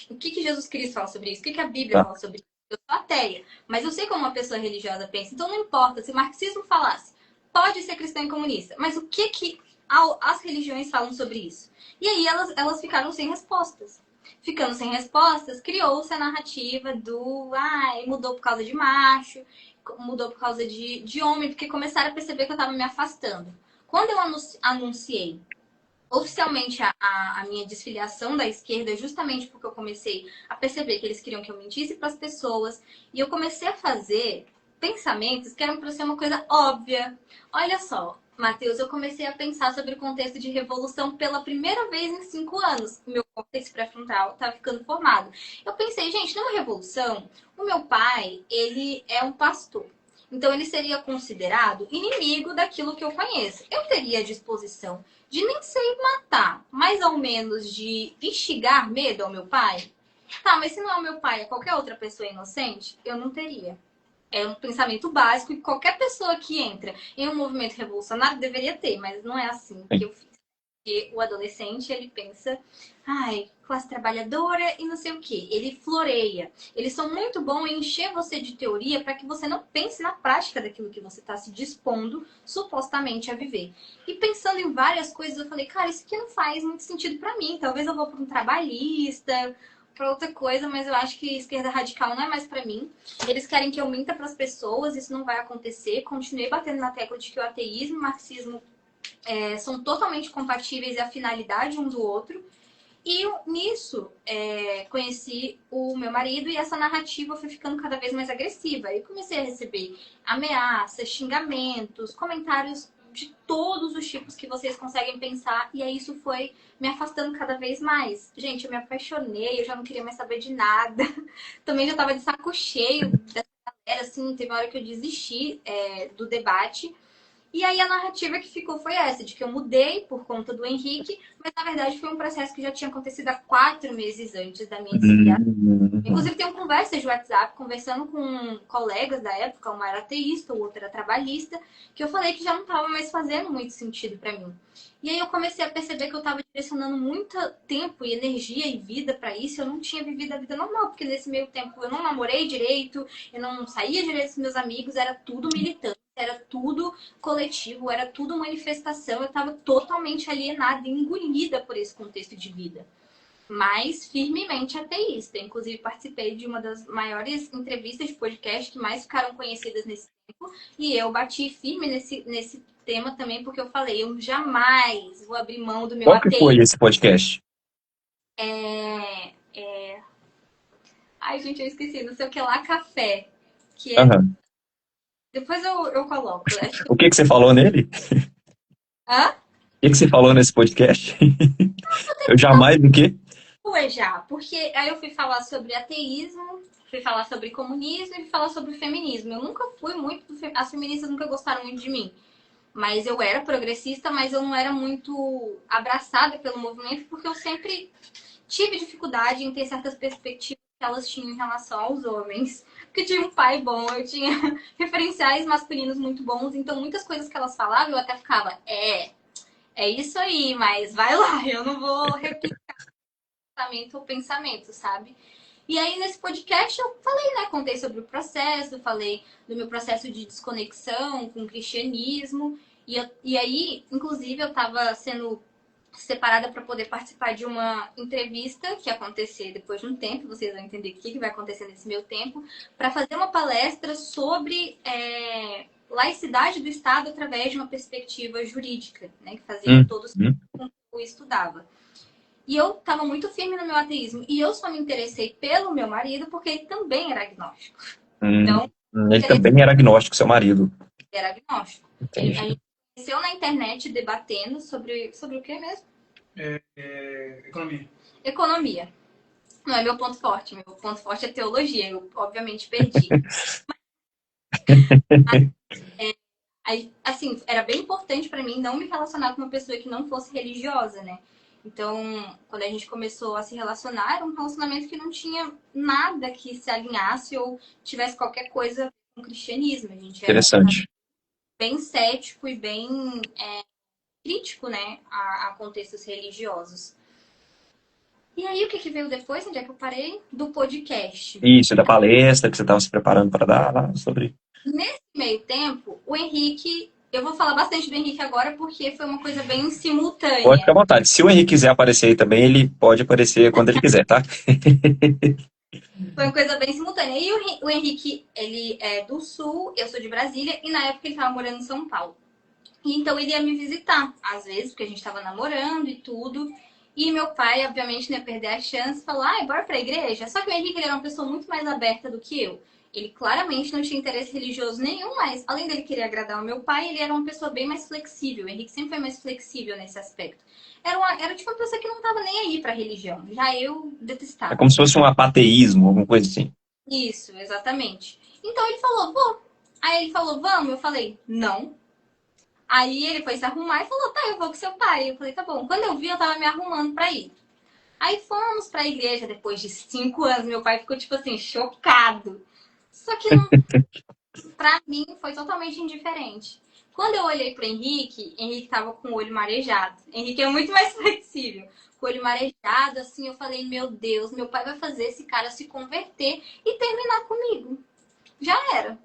o que Jesus Cristo fala sobre isso? O que a Bíblia Tá? fala sobre isso? Eu sou ateia, mas eu sei como uma pessoa religiosa pensa. Então não importa se o marxismo falasse, pode ser cristão e comunista, mas o que as religiões falam sobre isso? E aí elas ficaram sem respostas. Ficando sem respostas, criou-se a narrativa do mudou por causa de macho, mudou por causa de homem, porque começaram a perceber que eu estava me afastando. Quando eu anunciei oficialmente a minha desfiliação da esquerda, justamente porque eu comecei a perceber que eles queriam que eu mentisse para as pessoas, e eu comecei a fazer pensamentos que eram para ser uma coisa óbvia. Olha só, Matheus, eu comecei a pensar sobre o contexto de revolução pela primeira vez em 5 anos. O meu córtex pré-frontal estava ficando formado. Eu pensei, gente, numa revolução, o meu pai, ele é um pastor. Então, ele seria considerado inimigo daquilo que eu conheço. Eu teria a disposição de nem sei matar, mas ao menos de instigar medo ao meu pai? Tá, mas se não é o meu pai, é qualquer outra pessoa inocente, eu não teria. É um pensamento básico que qualquer pessoa que entra em um movimento revolucionário deveria ter, mas não é assim que eu fiz. Porque o adolescente, ele pensa, classe trabalhadora e não sei o quê. Ele floreia. Eles são muito bons em encher você de teoria para que você não pense na prática daquilo que você está se dispondo supostamente a viver. E pensando em várias coisas, eu falei, cara, isso aqui não faz muito sentido para mim. Talvez eu vou para um trabalhista, para outra coisa, mas eu acho que esquerda radical não é mais para mim. Eles querem que eu minta para as pessoas, isso não vai acontecer. Continuei batendo na tecla de que o ateísmo e o marxismo são totalmente compatíveis e a finalidade um do outro. E nisso, conheci o meu marido e essa narrativa foi ficando cada vez mais agressiva. Eu comecei a receber ameaças, xingamentos, comentários de todos os tipos que vocês conseguem pensar. E aí isso foi me afastando cada vez mais. Gente, eu me apaixonei, eu já não queria mais saber de nada. Também já tava de saco cheio dessa galera, assim, teve uma hora que eu desisti do debate. E aí a narrativa que ficou foi essa, de que eu mudei por conta do Henrique, mas na verdade foi um processo que já tinha acontecido há 4 meses antes da minha desfiliação. Inclusive tenho conversas de WhatsApp, conversando com colegas da época, uma era ateísta, o outro era trabalhista, que eu falei que já não estava mais fazendo muito sentido para mim. E aí eu comecei a perceber que eu estava direcionando muito tempo e energia e vida para isso, eu não tinha vivido a vida normal, porque nesse meio tempo eu não namorei direito, eu não saía direito dos meus amigos, era tudo militante. Era tudo coletivo, era tudo manifestação. Eu estava totalmente alienada e engolida por esse contexto de vida. Mas firmemente ateísta. Inclusive, participei de uma das maiores entrevistas de podcast que mais ficaram conhecidas nesse tempo. E eu bati firme nesse tema também, porque eu falei, eu jamais vou abrir mão do meu Qual que foi ateísmo. esse podcast? Ai, gente, eu esqueci. Não sei o que lá, café. Que é... Aham. Depois eu coloco. Acho que... O que que você falou nele? Hã? O que que você falou nesse podcast? Eu jamais o quê? Já, porque aí eu fui falar sobre ateísmo, fui falar sobre comunismo e fui falar sobre feminismo. Eu nunca fui muito... As feministas nunca gostaram muito de mim. Mas eu era progressista, mas eu não era muito abraçada pelo movimento, porque eu sempre tive dificuldade em ter certas perspectivas que elas tinham em relação aos homens. Porque tinha um pai bom, eu tinha referenciais masculinos muito bons, então muitas coisas que elas falavam eu até ficava, é isso aí, mas vai lá, eu não vou replicar o pensamento, sabe? E aí, nesse podcast, eu falei, né? Contei sobre o processo, falei do meu processo de desconexão com o cristianismo. E aí, inclusive, eu tava sendo separada para poder participar de uma entrevista que ia acontecer depois de um tempo, vocês vão entender o que vai acontecer nesse meio tempo, para fazer uma palestra sobre laicidade do Estado através de uma perspectiva jurídica, né, que fazia com todos que eu estudava. E eu estava muito firme no meu ateísmo. E eu só me interessei pelo meu marido porque ele também era agnóstico. Então, ele também era agnóstico, seu marido. Era agnóstico. A gente conheceu na internet debatendo sobre o que mesmo? Economia. Economia. Não é meu ponto forte. Meu ponto forte é teologia. Eu, obviamente, perdi. Aí, assim, era bem importante para mim não me relacionar com uma pessoa que não fosse religiosa, né? Então, quando a gente começou a se relacionar, era um relacionamento que não tinha nada que se alinhasse ou tivesse qualquer coisa com o cristianismo. A gente era Interessante. bem cético e bem crítico, né, a contextos religiosos. E aí, o que veio depois? Onde é que eu parei? Do podcast. Isso, da palestra que você estava se preparando para dar lá sobre... Nesse meio tempo, o Henrique... Eu vou falar bastante do Henrique agora porque foi uma coisa bem simultânea. Pode ficar à vontade. Se o Henrique quiser aparecer aí também, ele pode aparecer quando ele quiser, tá? Foi uma coisa bem simultânea. E o Henrique, ele é do Sul, eu sou de Brasília, e na época ele estava morando em São Paulo. E então ele ia me visitar, às vezes, porque a gente estava namorando e tudo. E meu pai, obviamente, não ia perder a chance, falou, bora pra igreja. Só que o Henrique ele era uma pessoa muito mais aberta do que eu. Ele claramente não tinha interesse religioso nenhum, mas além dele querer agradar o meu pai, ele era uma pessoa bem mais flexível. O Henrique sempre foi mais flexível nesse aspecto. Era tipo uma pessoa que não estava nem aí pra religião. Já eu detestava. É como se fosse um apateísmo, alguma coisa assim. Isso, exatamente. Então ele falou, vou. Aí ele falou, vamos? Eu falei, não. Aí ele foi se arrumar e falou, tá, eu vou com seu pai. Eu falei, tá bom. Quando eu vi, eu tava me arrumando pra ir. Aí fomos pra igreja depois de 5 anos. Meu pai ficou, tipo assim, chocado. Só que não, pra mim foi totalmente indiferente. Quando eu olhei pro Henrique tava com o olho marejado. Henrique é muito mais flexível. Com o olho marejado, assim, eu falei, meu Deus, meu pai vai fazer esse cara se converter e terminar comigo. Já era.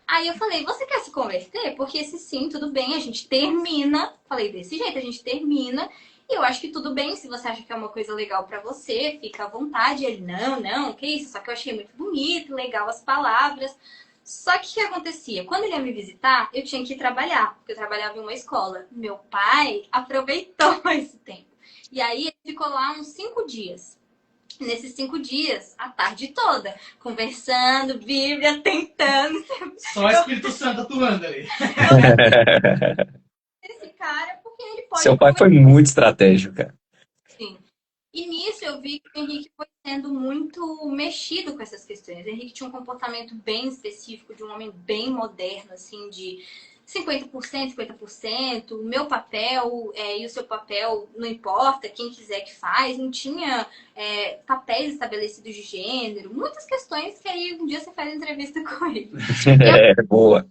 Aí eu falei, você quer se converter? Porque se sim, tudo bem, a gente termina. Falei, desse jeito, a gente termina. E eu acho que tudo bem, se você acha que é uma coisa legal pra você, fica à vontade. Ele, não, que isso? Só que eu achei muito bonito, legal as palavras. Só que o que acontecia? Quando ele ia me visitar, eu tinha que ir trabalhar, porque eu trabalhava em uma escola. Meu pai aproveitou esse tempo. E aí ele ficou lá uns 5 dias. Nesses 5 dias, a tarde toda, conversando, Bíblia, tentando. Só o Espírito Santo atuando ali. Esse cara, porque ele pode... Seu pai foi muito estratégico, cara. Sim. E nisso eu vi que o Henrique foi sendo muito mexido com essas questões. O Henrique tinha um comportamento bem específico, de um homem bem moderno, assim, de 50%, 50%, o meu papel e o seu papel não importa, quem quiser que faz, não tinha papéis estabelecidos de gênero, muitas questões que aí um dia você faz entrevista com ele. Boa.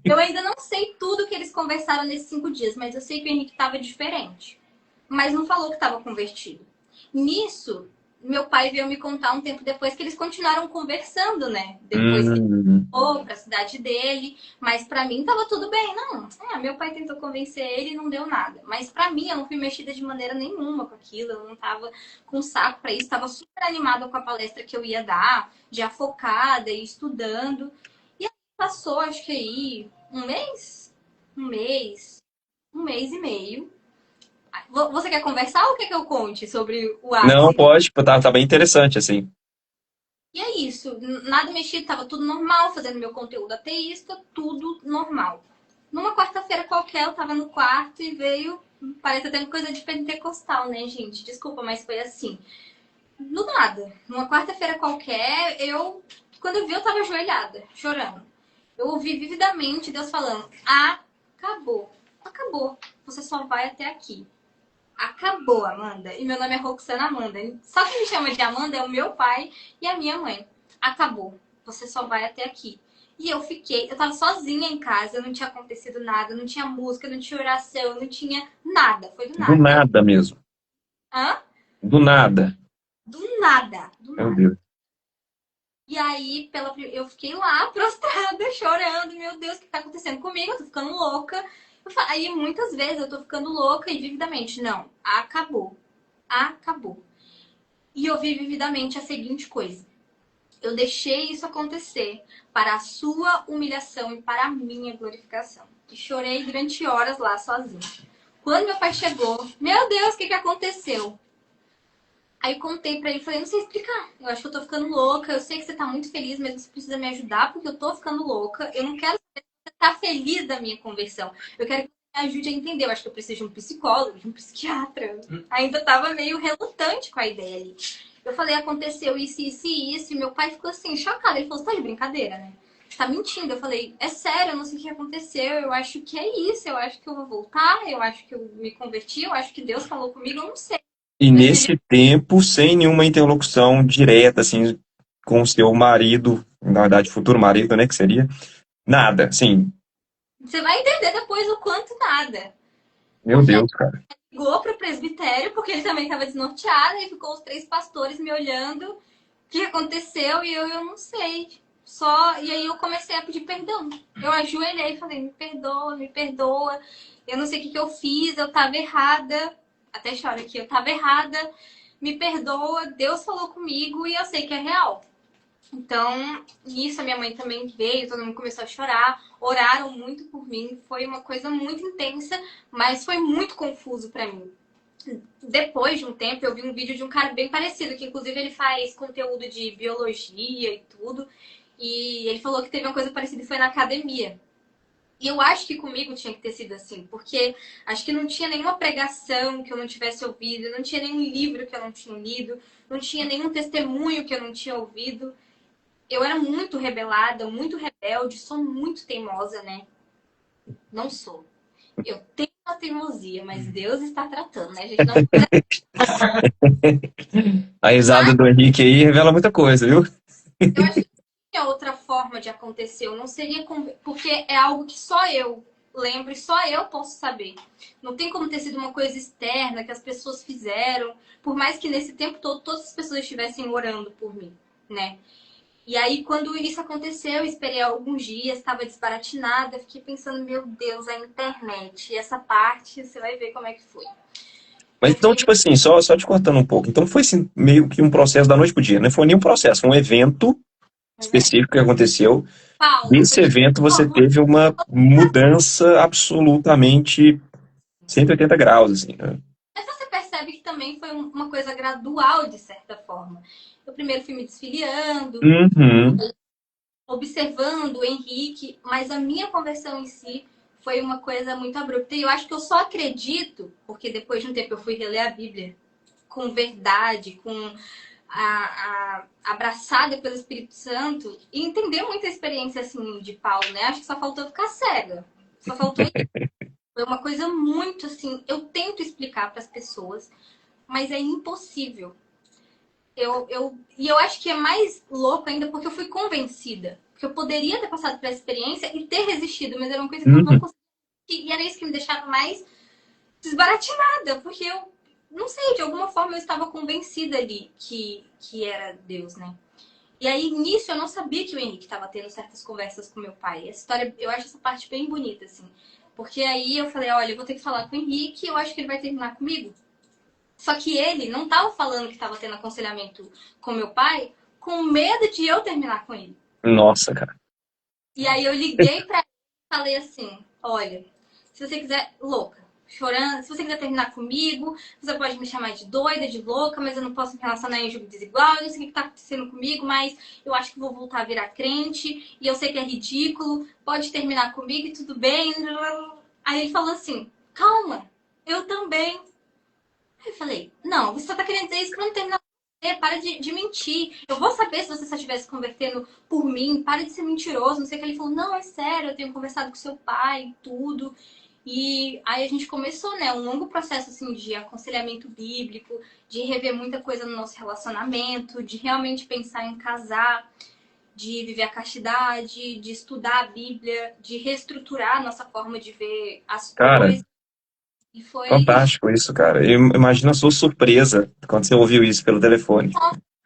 Eu ainda não sei tudo que eles conversaram nesses 5 dias, mas eu sei que o Henrique estava diferente. Mas não falou que estava convertido. Nisso, meu pai veio me contar um tempo depois que eles continuaram conversando, né? Depois que ele foi pra cidade dele. Mas pra mim tava tudo bem. Não, meu pai tentou convencer ele e não deu nada. Mas pra mim, eu não fui mexida de maneira nenhuma com aquilo. Eu não tava com saco pra isso. Tava super animada com a palestra que eu ia dar. Já focada e estudando. E aí passou, acho que aí, um mês e meio. Você quer conversar ou quer que eu conte sobre o ápice? Não, pode, tá bem interessante, assim. E é isso, nada mexido, tava tudo normal, fazendo meu conteúdo ateísta, tudo normal. Numa quarta-feira qualquer, eu tava no quarto e veio, parece até coisa de pentecostal, né, gente? Desculpa, mas foi assim. Do nada, numa quarta-feira qualquer, quando eu vi, eu tava ajoelhada, chorando. Eu ouvi vividamente Deus falando, acabou, você só vai até aqui. Acabou, Amanda. E meu nome é Roxana Amanda. Só quem me chama de Amanda é o meu pai e a minha mãe. Acabou. Você só vai até aqui. E eu tava sozinha em casa, não tinha acontecido nada, não tinha música, não tinha oração, não tinha nada. Foi do nada. Do nada mesmo. Hã? Do nada. Do nada. Meu Deus. E aí, eu fiquei lá, prostrada, chorando. Meu Deus, o que tá acontecendo comigo? Eu tô ficando louca. Aí muitas vezes eu tô ficando louca e vividamente, não, acabou. Acabou. E eu vi vividamente a seguinte coisa. Eu deixei isso acontecer para a sua humilhação e para a minha glorificação. E chorei durante horas lá sozinha. Quando meu pai chegou, meu Deus, o que aconteceu? Aí contei pra ele, falei, não sei explicar. Eu acho que eu tô ficando louca. Eu sei que você tá muito feliz, mas você precisa me ajudar porque eu tô ficando louca. Eu não quero saber se você tá feliz da minha conversão. Eu quero que você me ajude a entender. Eu acho que eu preciso de um psicólogo, de um psiquiatra. Ainda tava meio relutante com a ideia ali. Eu falei, aconteceu isso, isso e isso. E meu pai ficou assim, chocado. Ele falou, você tá de brincadeira, né? Você tá mentindo. Eu falei, é sério, eu não sei o que aconteceu. Eu acho que é isso. Eu acho que eu vou voltar. Eu acho que eu me converti. Eu acho que Deus falou comigo. Eu não sei. E Decidi. nesse tempo, sem nenhuma interlocução direta, assim, com o seu marido, na verdade, futuro marido, né, que seria, nada, assim, Você vai entender depois o quanto nada. meu Porque Deus, cara. ligou pro presbitério, porque ele também estava desnorteado, e ficou os 3 pastores me olhando o que aconteceu e eu não sei. Só. E aí eu comecei a pedir perdão. Eu ajoelhei e falei, me perdoa, me perdoa. Eu não sei o que eu fiz, eu tava errada. Até choro aqui, eu tava errada. Me perdoa, Deus falou comigo e eu sei que é real. Então, nisso a minha mãe também veio, todo mundo começou a chorar, oraram muito por mim, foi uma coisa muito intensa, mas foi muito confuso pra mim. Depois de um tempo, eu vi um vídeo de um cara bem parecido, que inclusive ele faz conteúdo de biologia e tudo, e ele falou que teve uma coisa parecida e foi na academia. E eu acho que comigo tinha que ter sido assim, porque acho que não tinha nenhuma pregação que eu não tivesse ouvido, não tinha nenhum livro que eu não tinha lido, não tinha nenhum testemunho que eu não tinha ouvido. Eu era muito rebelada, muito rebelde, sou muito teimosa, né? Não sou. Eu tenho uma teimosia, mas Deus está tratando, né? A gente não pode. A risada Mas do Henrique aí revela muita coisa, viu? eu acho que tinha outra forma de acontecer. Eu não seria. Porque é algo que só eu lembro e só eu posso saber. Não tem como ter sido uma coisa externa que as pessoas fizeram. Por mais que nesse tempo todo todas as pessoas estivessem orando por mim, né? E aí, quando isso aconteceu, eu esperei alguns dias, estava desbaratinada, fiquei pensando, meu Deus, a internet. E essa parte, você vai ver como é que foi. Mas Eu então, fiquei, tipo assim, só te cortando um pouco. Então foi assim, meio que um processo da noite pro dia. Não foi nenhum processo, foi um evento mas é, específico que aconteceu. Paulo, foi Nesse tipo, evento você teve uma mudança absolutamente 180 graus, assim, né? mas você percebe que também foi uma coisa gradual, de certa forma. Eu primeiro fui me desfiliando, Uhum. observando o Henrique, mas a minha conversão em si foi uma coisa muito abrupta. E eu acho que eu só acredito, porque depois de um tempo eu fui reler a Bíblia com verdade, com abraçada pelo Espírito Santo e entender muita experiência assim de Paulo, né? Acho que só faltou ficar cega. Só faltou. Foi uma coisa muito assim. Eu tento explicar para as pessoas, mas é impossível. E eu acho que é mais louco ainda porque eu fui convencida. Porque eu poderia ter passado pela experiência e ter resistido, mas era uma coisa que eu não Uhum. conseguia. E era isso que me deixava mais desbaratinada, porque eu não sei, de alguma forma eu estava convencida ali que era Deus, né? E aí, nisso, eu não sabia que o Henrique estava tendo certas conversas com meu pai. Essa história, eu acho essa parte bem bonita, assim. Porque aí eu falei, olha, eu vou ter que falar com o Henrique, eu acho que ele vai terminar comigo. Só que ele não estava falando que estava tendo aconselhamento com meu pai, com medo de eu terminar com ele. Nossa, cara. E aí eu liguei pra ele e falei assim, olha, se você quiser, louca, chorando, se você quiser terminar comigo, você pode me chamar de doida, de louca, mas eu não posso me relacionar em jogo desigual, eu não sei o que tá acontecendo comigo, mas eu acho que vou voltar a virar crente, e eu sei que é ridículo, pode terminar comigo e tudo bem. Aí ele falou assim, calma, eu também. Aí eu falei, não, você só tá querendo dizer isso pra não terminar com você, para de mentir. Eu vou saber se você só estivesse se convertendo por mim, para de ser mentiroso, não sei o que. Ele falou, não, é sério, eu tenho conversado com seu pai, tudo. E aí a gente começou, né, um longo processo, assim, de aconselhamento bíblico, de rever muita coisa no nosso relacionamento, de realmente pensar em casar, de viver a castidade, de estudar a Bíblia, de reestruturar a nossa forma de ver as Cara, coisas. E foi fantástico isso, cara. Eu imagino a sua surpresa quando você ouviu isso pelo telefone.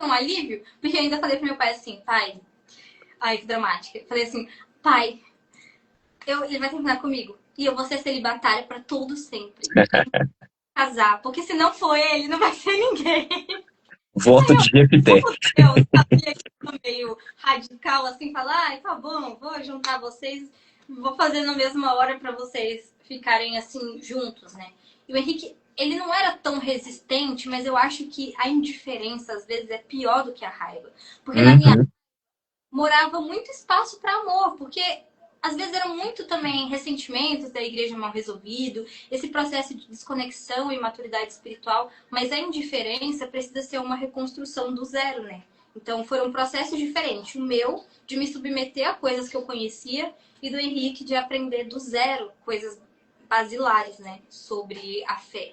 um alívio, porque eu ainda falei pro meu pai assim, pai, ai que dramática. Eu falei assim, pai, ele vai terminar comigo. e eu vou ser celibatária pra todo sempre. Casar, porque se não for ele, não vai ser ninguém. Voto de Jefité. Eu sabia que eu sou meio radical, assim, falar, ai, tá bom, vou juntar vocês, vou fazer na mesma hora pra vocês ficarem, assim, juntos, né? E o Henrique, ele não era tão resistente, mas eu acho que a indiferença, às vezes, é pior do que a raiva. Porque na minha Uhum. morava muito espaço para amor, porque às vezes eram muito também ressentimentos da igreja mal resolvido, esse processo de desconexão e maturidade espiritual, mas a indiferença precisa ser uma reconstrução do zero, né? Então foram processos diferentes. O meu, de me submeter a coisas que eu conhecia, e do Henrique, de aprender do zero coisas basilares, né? Sobre a fé.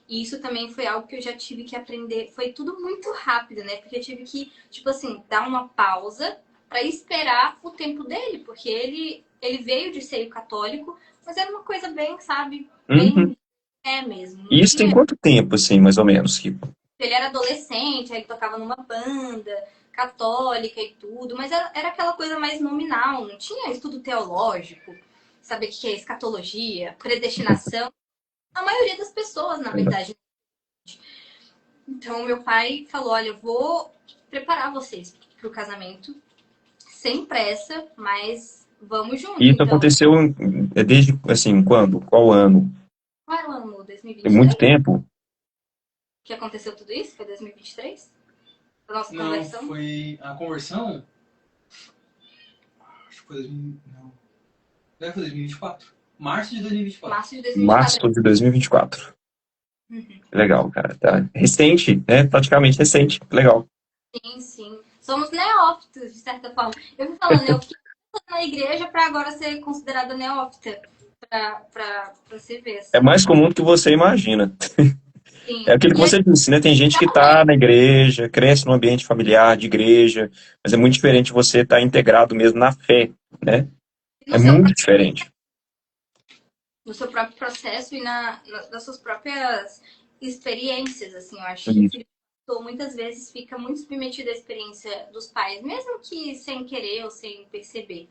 E isso também foi algo que eu já tive que aprender. Foi tudo muito rápido, né? Porque eu tive que, tipo assim, dar uma pausa para esperar o tempo dele, porque ele veio de seio católico, mas era uma coisa bem, sabe, Uhum. bem mesmo. Não E isso tem tinha. quanto tempo, assim, mais ou menos, Rico? Ele era adolescente, aí ele tocava numa banda católica e tudo, mas era aquela coisa mais nominal, não tinha estudo teológico, saber o que é escatologia, predestinação. A maioria das pessoas, na verdade. Então, meu pai falou: olha, eu vou preparar vocês para o casamento sem pressa, mas vamos junto. E isso Então, aconteceu desde, assim, quando? Qual ano? qual era o ano? Tem muito 2023? tempo? Que aconteceu tudo isso? Foi 2023? A nossa Não, conversão? foi a conversão. Acho que foi 2000. Não. Deve foi 2024. Março de 2024. Março de 2024. Março de 2024. Uhum. Legal, cara. Tá. Recente, né? Praticamente recente. Legal. Sim, sim. Somos neófitos, de certa forma. Eu fui falando, eu fiquei na igreja para agora ser considerada neófita. Pra você ver, É assim. mais comum do que você imagina. É Sim. aquilo que E a você disse, né? Tem gente que gente está na igreja, cresce num ambiente familiar de igreja, mas é muito diferente você estar integrado mesmo na fé, né? É no seu muito diferente. no seu próprio processo e nas suas próprias experiências, assim. Eu acho que o Isso. filho muitas vezes fica muito submetido à experiência dos pais, mesmo que sem querer ou sem perceber.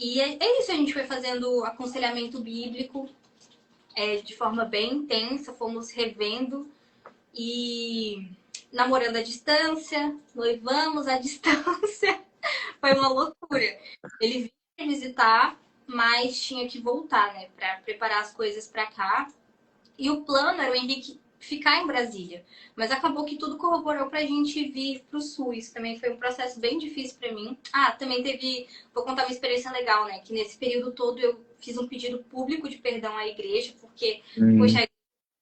E é isso, a gente foi fazendo aconselhamento bíblico de forma bem intensa, fomos revendo e namorando à distância, noivamos à distância. Foi uma loucura. Ele vinha visitar, mas tinha que voltar, né, para preparar as coisas para cá. E o plano era o Henrique ficar em Brasília. Mas acabou que tudo corroborou pra gente vir pro Sul. Isso também foi um processo bem difícil para mim. Ah, também teve. Vou contar uma experiência legal, né? Que nesse período todo eu fiz um pedido público de perdão à igreja, porque, Hum. poxa,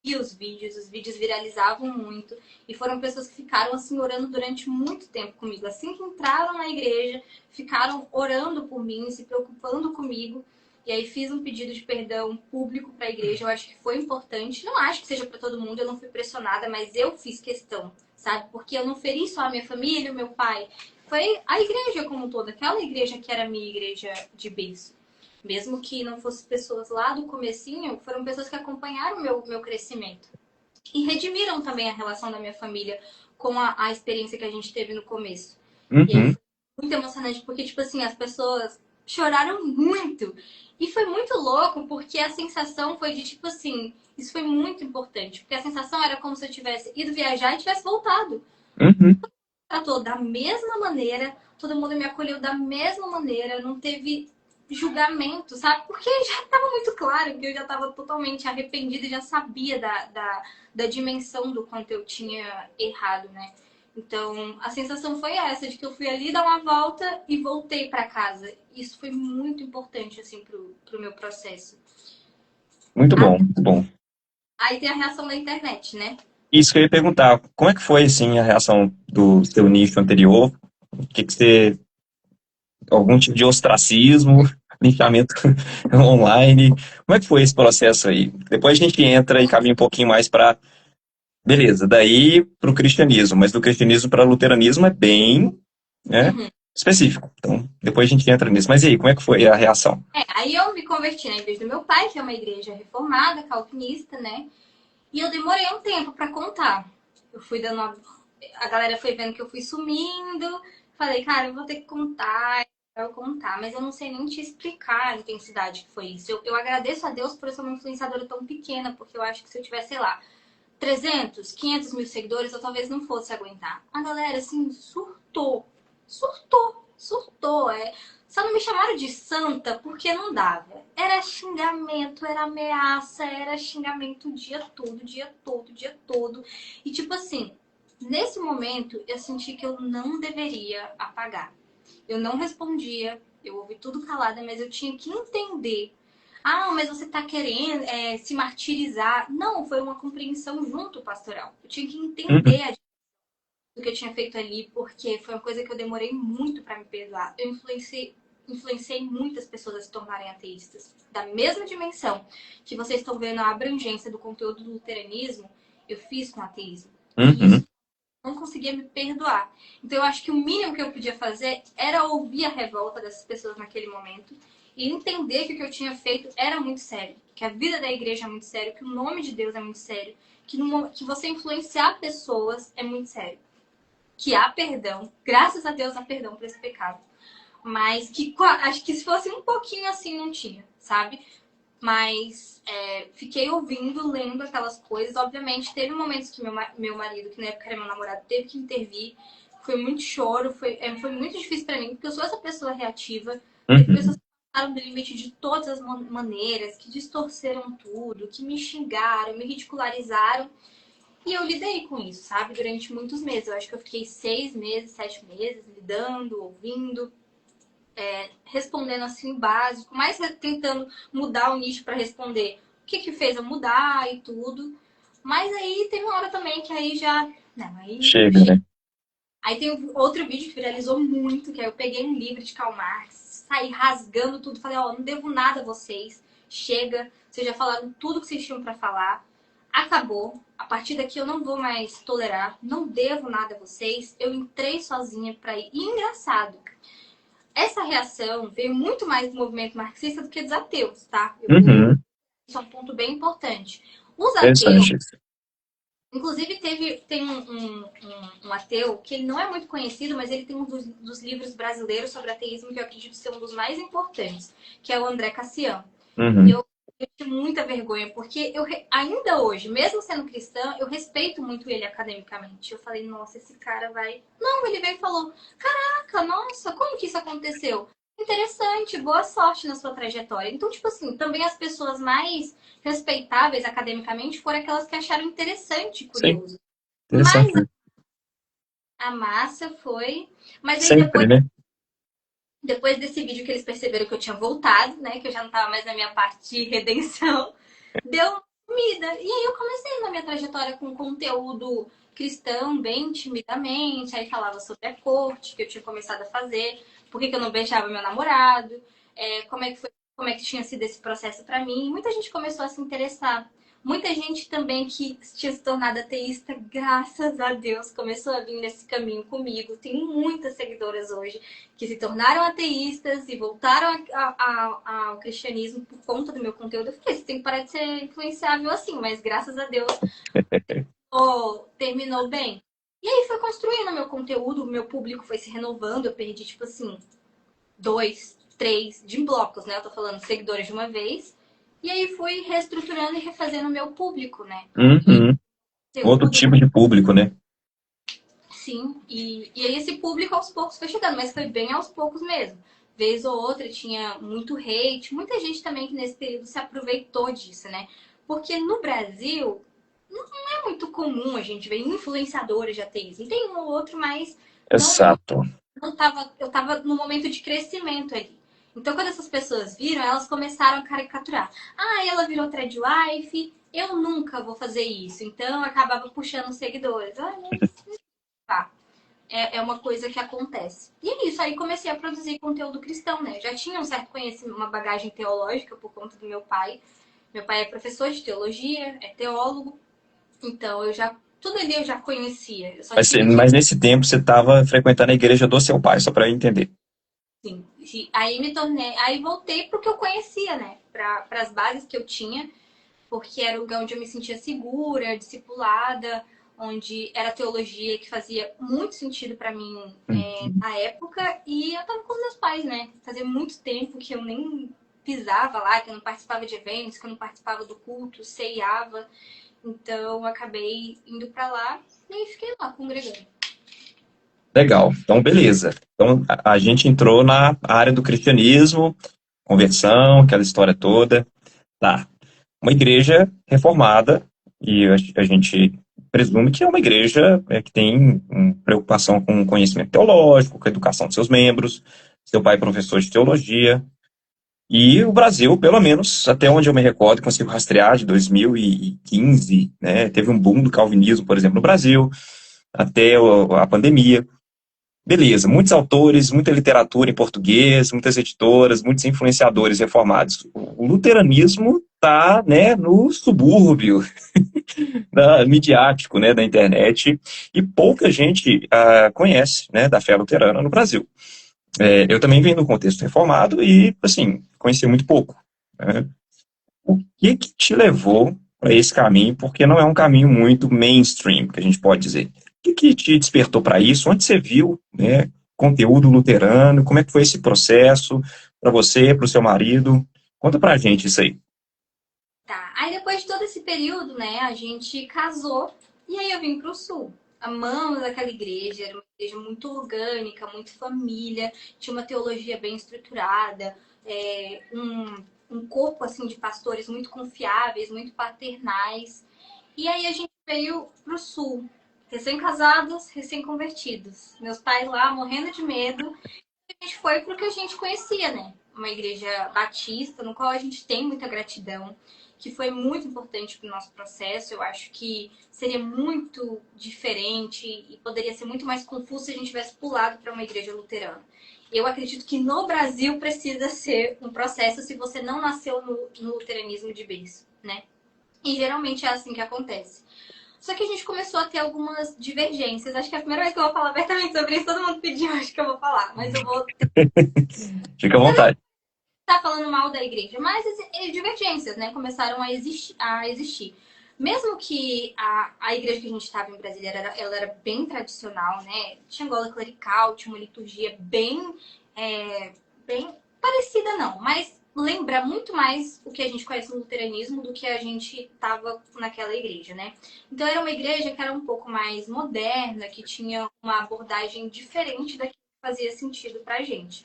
e os vídeos viralizavam muito. E foram pessoas que ficaram assim orando durante muito tempo comigo. Assim que entraram na igreja, ficaram orando por mim, se preocupando comigo. E aí fiz um pedido de perdão público para a igreja. Eu acho que foi importante. Não acho que seja para todo mundo, eu não fui pressionada, mas eu fiz questão, sabe? Porque eu não feri só a minha família, o meu pai. Foi a igreja como toda, aquela igreja que era a minha igreja de berço. Mesmo que não fossem pessoas lá do comecinho, foram pessoas que acompanharam o meu crescimento. E redimiram também a relação da minha família com a experiência que a gente teve no começo. E aí Uhum. foi muito emocionante, porque, tipo assim, as pessoas choraram muito. E foi muito louco, porque a sensação foi de, tipo assim, isso foi muito importante. Porque a sensação era como se eu tivesse ido viajar e tivesse voltado. Uhum. Tratou da mesma maneira, todo mundo me acolheu da mesma maneira, não teve julgamento, sabe? Porque já estava muito claro que eu já estava totalmente arrependida, já sabia da dimensão do quanto eu tinha errado, né? Então, a sensação foi essa, de que eu fui ali dar uma volta e voltei para casa. Isso foi muito importante, assim, pro meu processo. Muito bom, muito bom. Aí tem a reação da internet, né? Isso que eu ia perguntar, como é que foi, assim, a reação do seu nicho anterior? O que que você... Algum tipo de ostracismo, linchamento online? Como é que foi esse processo aí? Depois a gente entra e caminha um pouquinho mais para... Beleza, daí para o cristianismo, mas do cristianismo para o luteranismo é bem, né, Uhum. específico. Então, depois a gente entra nisso. Mas e aí, como é que foi a reação? Aí eu me converti na igreja do meu pai, que é uma igreja reformada, calvinista, né? E eu demorei um tempo pra contar. Eu fui dando. A galera foi vendo que eu fui sumindo. Falei, cara, eu vou ter que contar. eu contar, mas eu não sei nem te explicar a intensidade que foi isso. Eu agradeço a Deus por eu ser uma influenciadora tão pequena, porque eu acho que se eu tivesse, sei lá, 300, 500 mil seguidores, eu talvez não fosse aguentar. A galera, assim, surtou. Surtou. Surtou. Só não me chamaram de santa porque não dava. Era xingamento, era ameaça, era xingamento o dia todo, dia todo, dia todo. E tipo assim, nesse momento eu senti que eu não deveria apagar. Eu não respondia, eu ouvi tudo calada, mas eu tinha que entender. Ah, mas você tá querendo se martirizar. Não, foi uma compreensão junto pastoral. Eu tinha que Uhum. entender do que eu tinha feito ali, porque foi uma coisa que eu demorei muito para me perdoar. Eu influenciei muitas pessoas a se tornarem ateístas. Da mesma dimensão que vocês estão vendo a abrangência do conteúdo do luteranismo, eu fiz com o ateísmo. E Uhum. isso não conseguia me perdoar. Então eu acho que o mínimo que eu podia fazer era ouvir a revolta dessas pessoas naquele momento e entender que o que eu tinha feito era muito sério, que a vida da igreja é muito sério, que o nome de Deus é muito sério, que você influenciar pessoas é muito sério, que há perdão, graças a Deus há perdão para esse pecado, mas que acho que se fosse um pouquinho assim não tinha, sabe? Mas fiquei ouvindo, lendo aquelas coisas. Obviamente, teve momentos que meu marido, que na época era meu namorado, teve que intervir. Foi muito choro, foi muito difícil pra mim, porque eu sou essa pessoa reativa. Teve pessoas Uhum. que passaram do limite de todas as maneiras, que distorceram tudo, que me xingaram, me ridicularizaram. E eu lidei com isso, sabe? Durante muitos meses. Eu acho que eu fiquei 6 meses, 7 meses, lidando, ouvindo, respondendo assim o básico, mais tentando mudar o nicho para responder o que fez eu mudar e tudo. Mas aí teve uma hora também que aí já. Não, aí Chega, chega. né? Aí tem outro vídeo que viralizou muito, que aí eu peguei um livro de Karl Marx, saí rasgando tudo, falei, ó, não devo nada a vocês, chega, vocês já falaram tudo que vocês tinham para falar, acabou, a partir daqui eu não vou mais tolerar, não devo nada a vocês, eu entrei sozinha para ir. E engraçado, essa reação veio muito mais do movimento marxista do que dos ateus, tá? Uhum. Isso é um ponto bem importante. Os ateus, Interessante isso. inclusive tem um ateu que ele não é muito conhecido, mas ele tem um dos livros brasileiros sobre ateísmo que eu acredito ser um dos mais importantes, que é o André Cassiano. E Uhum. eu tive muita vergonha, porque ainda hoje, mesmo sendo cristã, eu respeito muito ele academicamente. Eu falei, nossa, esse cara vai. Não, ele veio e falou: caraca, nossa, como que isso aconteceu? Interessante, boa sorte na sua trajetória. Então, tipo assim, também as pessoas mais respeitáveis academicamente foram aquelas que acharam interessante e Sim, curioso. interessante Mas mesmo. a massa foi. Mas aí Sempre, né? depois desse vídeo que eles perceberam que eu tinha voltado, né? Que eu já não tava mais na minha parte de redenção, deu uma sumida. E aí eu comecei na minha trajetória com conteúdo cristão, bem timidamente. Aí falava sobre a corte, que eu tinha começado a fazer, por que eu não beijava meu namorado, como é que foi, como é que tinha sido esse processo para mim. E muita gente começou a se interessar. Muita gente também que tinha se tornado ateísta, graças a Deus, começou a vir nesse caminho comigo. Tenho muitas seguidoras hoje que se tornaram ateístas e voltaram ao cristianismo por conta do meu conteúdo. Eu falei, você tem que parar de ser influenciável assim, mas graças a Deus terminou bem. E aí foi construindo meu conteúdo, o meu público foi se renovando, eu perdi, tipo assim, 2, 3, de blocos, né? Eu tô falando seguidores de uma vez. E aí fui reestruturando e refazendo o meu público, né? E Uhum. Outro conteúdo, tipo de público, né? sim, e aí esse público aos poucos foi chegando, mas foi bem aos poucos mesmo. Vez ou outra tinha muito hate, muita gente também que nesse período se aproveitou disso, né? Porque no Brasil não é muito comum a gente ver influenciadores de ateísmo. Tem um ou outro, mas não, Exato. eu tava no momento de crescimento ali. Então quando essas pessoas viram, elas começaram a caricaturar. Ah, ela virou threadwife, eu nunca vou fazer isso. Então eu acabava puxando os seguidores. Ah, mas tá. É uma coisa que acontece. E é isso, aí comecei a produzir conteúdo cristão, né? Já tinha um certo conhecimento, uma bagagem teológica por conta do meu pai. Meu pai é professor de teologia, é teólogo, então tudo ali eu já conhecia. Eu só Mas, tive que, mas nesse tempo você estava frequentando a igreja do seu pai, só para eu entender. assim, aí me tornei, aí voltei pro que eu conhecia, né? Para as bases que eu tinha, porque era o lugar onde eu me sentia segura, discipulada, onde era teologia que fazia muito sentido para mim na época. E eu tava com os meus pais, né? Fazia muito tempo que eu nem pisava lá, que eu não participava de eventos, que eu não participava do culto, ceiava. Então, eu acabei indo para lá e aí fiquei lá congregando. Legal. Então, beleza. Então, a gente entrou na área do cristianismo, conversão, aquela história toda. Tá. Uma igreja reformada, e a gente presume que é uma igreja que tem preocupação com o conhecimento teológico, com a educação de seus membros. Seu pai é professor de teologia. E o Brasil, pelo menos até onde eu me recordo, consigo rastrear, de 2015, né, teve um boom do calvinismo, por exemplo, no Brasil, até a pandemia. Beleza, muitos autores, muita literatura em português, muitas editoras, muitos influenciadores reformados. O luteranismo está, né, no subúrbio midiático, né, da internet, e pouca gente conhece, né, da fé luterana no Brasil. Eu também venho do contexto reformado e, assim, conheci muito pouco, né? O que te levou para esse caminho? Porque não é um caminho muito mainstream, que a gente pode dizer. O que te despertou para isso? Onde você viu, né, conteúdo luterano? Como é que foi esse processo para você, para o seu marido? Conta para a gente isso aí. Tá. Aí depois de todo esse período, né, a gente casou e aí eu vim pro sul. Amamos aquela igreja, era uma igreja muito orgânica, muito família, tinha uma teologia bem estruturada, um corpo assim de pastores muito confiáveis, muito paternais. E aí a gente veio pro sul, recém-casados, recém-convertidos. Meus pais lá morrendo de medo. A gente foi pro que a gente conhecia, né? Uma igreja batista, no qual a gente tem muita gratidão, que foi muito importante para o nosso processo. Eu acho que seria muito diferente e poderia ser muito mais confuso se a gente tivesse pulado para uma igreja luterana. Eu acredito que no Brasil precisa ser um processo se você não nasceu no luteranismo de berço, né? E geralmente é assim que acontece. Só que a gente começou a ter algumas divergências. Acho que é a primeira vez que eu vou falar abertamente sobre isso, todo mundo pediu, acho que eu vou falar. Mas eu vou Fica à vontade. tá falando mal da igreja, mas divergências, né, começaram a existir. Mesmo que a igreja que a gente estava em Brasília, ela era bem tradicional, né, tinha gola clerical, tinha uma liturgia bem parecida não, mas lembra muito mais o que a gente conhece no luteranismo do que a gente estava naquela igreja, né. Então era uma igreja que era um pouco mais moderna, que tinha uma abordagem diferente daquilo que fazia sentido pra gente.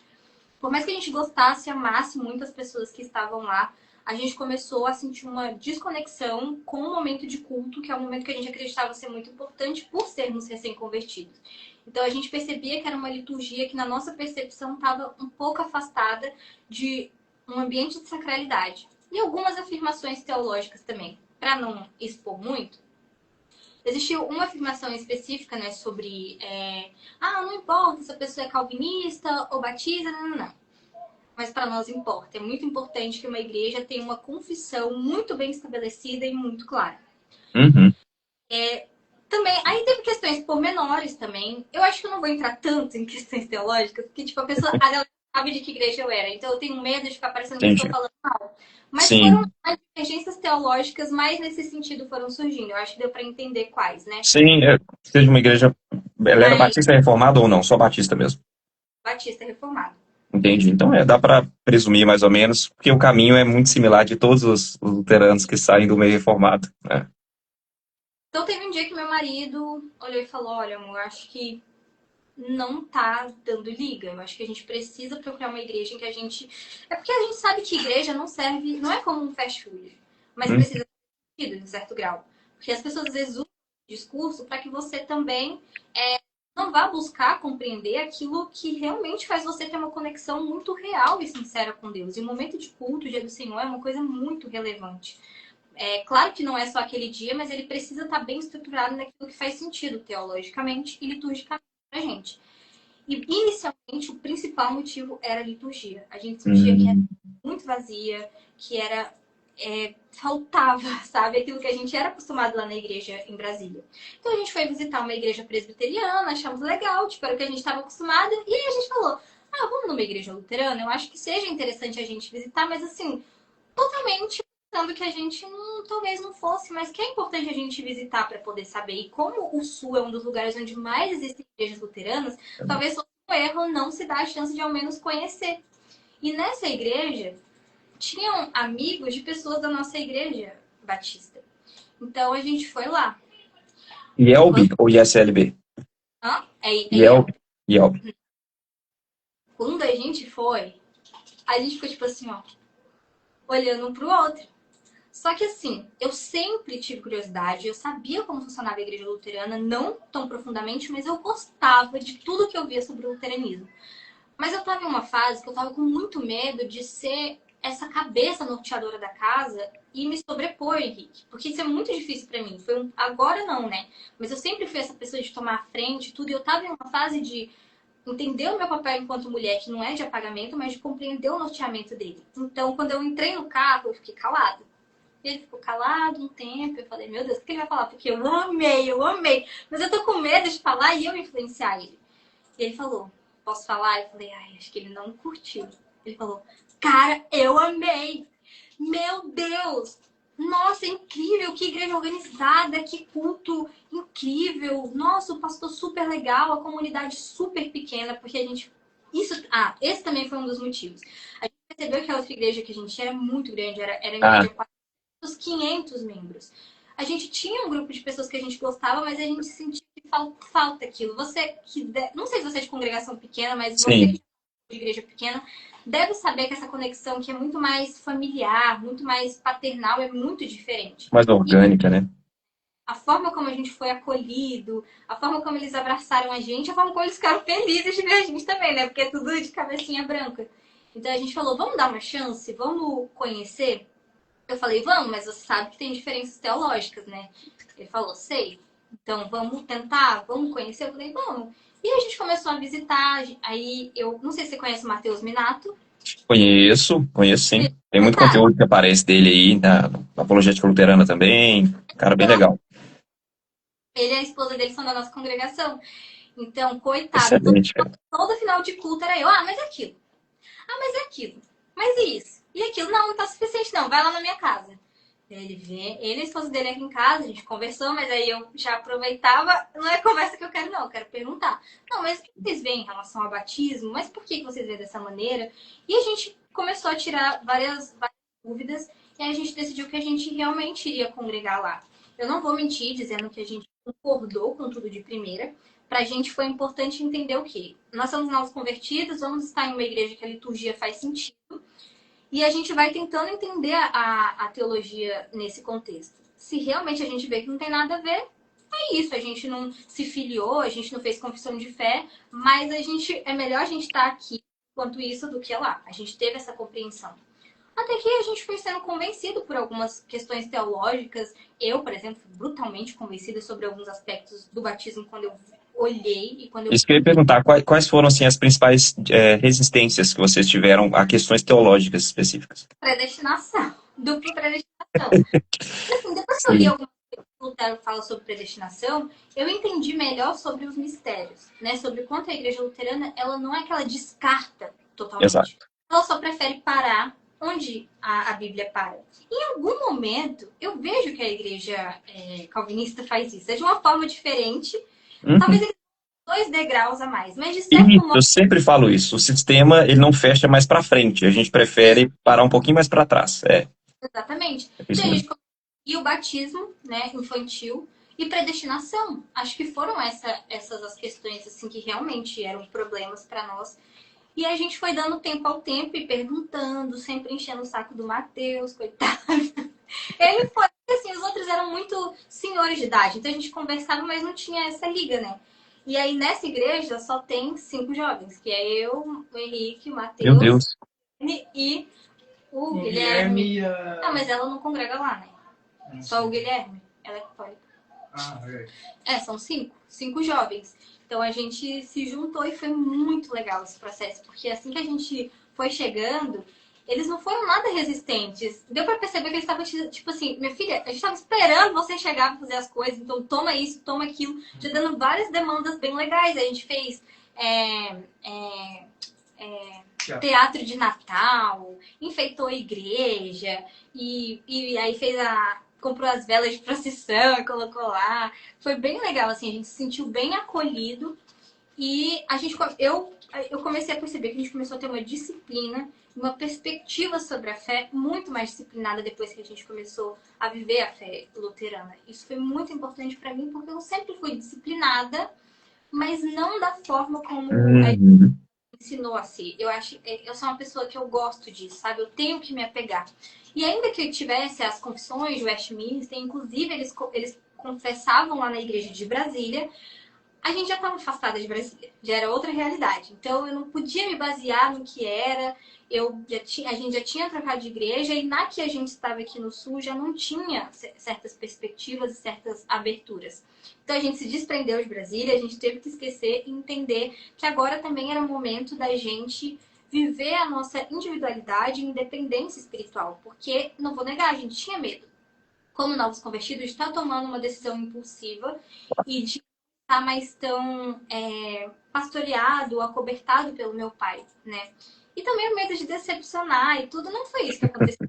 Por mais que a gente gostasse, amasse muitas pessoas que estavam lá, a gente começou a sentir uma desconexão com o momento de culto, que é um momento que a gente acreditava ser muito importante por sermos recém-convertidos. Então a gente percebia que era uma liturgia que, na nossa percepção, estava um pouco afastada de um ambiente de sacralidade. E algumas afirmações teológicas também. Para não expor muito, existiu uma afirmação específica, né, sobre não importa se a pessoa é calvinista ou batista, não. Mas para nós importa. É muito importante que uma igreja tenha uma confissão muito bem estabelecida e muito clara. Uhum. Também, aí teve questões pormenores também. Eu acho que eu não vou entrar tanto em questões teológicas, porque tipo, a galera sabe de que igreja eu era. Então eu tenho medo de ficar parecendo que eu estou Entendi. falando mal. Mas foram Sim, as divergências teológicas mais nesse sentido foram surgindo. Eu acho que deu para entender quais, né? sim, seja uma igreja, ela era Mas batista reformada ou não, só batista mesmo. Batista reformado. Entendi. Então, dá para presumir mais ou menos, porque o caminho é muito similar de todos os luteranos que saem do meio reformado, né? Então teve um dia que meu marido olhou e falou: olha, amor, acho que não tá dando liga. Eu acho que a gente precisa procurar uma igreja em que a gente. É porque a gente sabe que igreja não serve, não é como um fast food, mas Hum, precisa ser sentido em certo grau. Porque as pessoas às vezes usam o discurso para que você também não vá buscar compreender aquilo que realmente faz você ter uma conexão muito real e sincera com Deus. E o momento de culto, o dia do Senhor, é uma coisa muito relevante. É claro que não é só aquele dia, mas ele precisa estar bem estruturado naquilo que faz sentido teologicamente e liturgicamente pra gente. E inicialmente o principal motivo era a liturgia. A gente sentia que era hum, muito vazia, que era faltava, sabe, aquilo que a gente era acostumado lá na igreja em Brasília. Então a gente foi visitar uma igreja presbiteriana, achamos legal, tipo, era o que a gente estava acostumado, e aí a gente falou: vamos numa igreja luterana? Eu acho que seja interessante a gente visitar, mas assim, totalmente pensando que a gente talvez não fosse, mas que é importante a gente visitar para poder saber. E como o Sul é um dos lugares onde mais existem igrejas luteranas, talvez fosse um erro não se dar a chance de ao menos conhecer. E nessa igreja, tinham amigos de pessoas da nossa igreja batista. Então a gente foi lá. IELB ou ISLB? Hã? IELB. IELB. Quando a gente foi, a gente ficou tipo assim, ó, olhando um pro outro. Só que assim, eu sempre tive curiosidade, eu sabia como funcionava a igreja luterana, não tão profundamente, mas eu gostava de tudo que eu via sobre o luteranismo. Mas eu tava em uma fase que eu tava com muito medo de ser essa cabeça norteadora da casa e me sobrepor, Henrique. Porque isso é muito difícil pra mim. Agora não, né? Mas eu sempre fui essa pessoa de tomar a frente e tudo. E eu tava em uma fase de entender o meu papel enquanto mulher, que não é de apagamento, mas de compreender o norteamento dele. Então, quando eu entrei no carro, eu fiquei calada. Ele ficou calado um tempo. Eu falei, meu Deus, o que ele vai falar? Porque eu amei. Mas eu tô com medo de falar e eu influenciar ele. E ele falou, posso falar? Eu falei, ai, acho que ele não curtiu. Ele falou, cara, eu amei. Meu Deus. Nossa, é incrível. Que igreja organizada, que culto incrível. Nossa, o pastor super legal, a comunidade super pequena, porque a gente... esse também foi um dos motivos. A gente percebeu que a outra igreja que a gente era muito grande, era em média 400, 500 membros. A gente tinha um grupo de pessoas que a gente gostava, mas a gente sentia que falta aquilo. Não sei se você é de congregação pequena, mas você que é de igreja pequena deve saber que essa conexão que é muito mais familiar, muito mais paternal, é muito diferente. Mais orgânica, né? A forma como a gente foi acolhido, a forma como eles abraçaram a gente, a forma como eles ficaram felizes de ver a gente também, né? Porque é tudo de cabecinha branca. Então a gente falou, vamos dar uma chance, vamos conhecer. Eu falei, vamos, mas você sabe que tem diferenças teológicas, né? Ele falou, sei. Então vamos tentar, vamos conhecer. Eu falei, vamos. E a gente começou a visitar. Aí eu não sei se você conhece o Matheus Minato. Conheço sim. Tem muito conteúdo que aparece dele aí na Apologética Luterana também. Cara bem legal. Ele e a esposa dele são da nossa congregação. Então, coitado, Excelente, cara. todo final de culto era eu. Mas é aquilo. Mas é aquilo. Mas e isso? E aquilo? Não tá suficiente não. Vai lá na minha casa. Ele e a esposa dele aqui em casa, a gente conversou, mas aí eu já aproveitava. Não é conversa que eu quero, não. Eu quero perguntar. Não, mas o que vocês veem em relação ao batismo? Mas por que vocês veem dessa maneira? E a gente começou a tirar várias dúvidas. E aí a gente decidiu que a gente realmente iria congregar lá. Eu não vou mentir dizendo que a gente concordou com tudo de primeira. Pra gente foi importante entender o quê? Nós somos novos convertidos, vamos estar em uma igreja que a liturgia faz sentido. E a gente vai tentando entender a teologia nesse contexto. Se realmente a gente vê que não tem nada a ver, é isso. A gente não se filiou, a gente não fez confissão de fé, mas é melhor a gente estar aqui quanto isso do que lá. A gente teve essa compreensão. Até que a gente foi sendo convencido por algumas questões teológicas. Eu, por exemplo, fui brutalmente convencida sobre alguns aspectos do batismo quando eu olhei e quando eu... Isso que eu ia perguntar, quais foram assim, as principais resistências que vocês tiveram a questões teológicas específicas? Predestinação. Dupla predestinação. Assim, depois que eu li algumas coisas que o Lutero fala sobre predestinação, eu entendi melhor sobre os mistérios, né? Sobre quanto a igreja luterana, ela não é que ela descarta totalmente. Exato. Ela só prefere parar onde a Bíblia para. Em algum momento, eu vejo que a igreja calvinista faz isso. É de uma forma diferente. Talvez ele 2 degraus a mais. Mas de certo modo... Eu sempre falo isso. O sistema, ele não fecha mais para frente. A gente prefere parar um pouquinho mais para trás. Exatamente. E o batismo, né, infantil e predestinação. Acho que foram essas as questões assim que realmente eram problemas para nós. E a gente foi dando tempo ao tempo e perguntando, sempre enchendo o saco do Matheus, coitado. Ele foi, assim, os outros eram muito senhores de idade, então a gente conversava, mas não tinha essa liga, né? E aí nessa igreja só tem 5 jovens, que é eu, o Henrique, o Matheus. Meu Deus. E o Guilherme. Guilherme. Mas ela não congrega lá, né? Só o Guilherme. Ela é católica. São 5 jovens. Então a gente se juntou e foi muito legal esse processo, porque assim que a gente foi chegando, eles não foram nada resistentes. Deu pra perceber que eles estavam tipo assim, minha filha, a gente tava esperando você chegar pra fazer as coisas, então toma isso, toma aquilo, já dando várias demandas bem legais. A gente fez teatro de Natal, enfeitou a igreja e aí comprou as velas de procissão e colocou lá. Foi bem legal, assim, a gente se sentiu bem acolhido e eu comecei a perceber que a gente começou a ter uma disciplina, uma perspectiva sobre a fé muito mais disciplinada depois que a gente começou a viver a fé luterana. Isso foi muito importante para mim porque eu sempre fui disciplinada, mas não da forma como a Uhum. ensinou a ser. Eu sou uma pessoa que eu gosto disso, sabe? Eu tenho que me apegar. E ainda que eu tivesse as confissões de Westminster, inclusive eles confessavam lá na igreja de Brasília, a gente já estava afastada de Brasília, já era outra realidade. Então eu não podia me basear no que era. A gente já tinha trocado de igreja e na que a gente estava aqui no Sul já não tinha certas perspectivas e certas aberturas. Então a gente se desprendeu de Brasília, a gente teve que esquecer e entender que agora também era o momento da gente viver a nossa individualidade e independência espiritual. Porque, não vou negar, a gente tinha medo. Como novos convertidos, de estar tomando uma decisão impulsiva e de estar mais tão pastoreado, acobertado pelo meu pai, né? E também o medo de decepcionar e tudo. Não foi isso que aconteceu.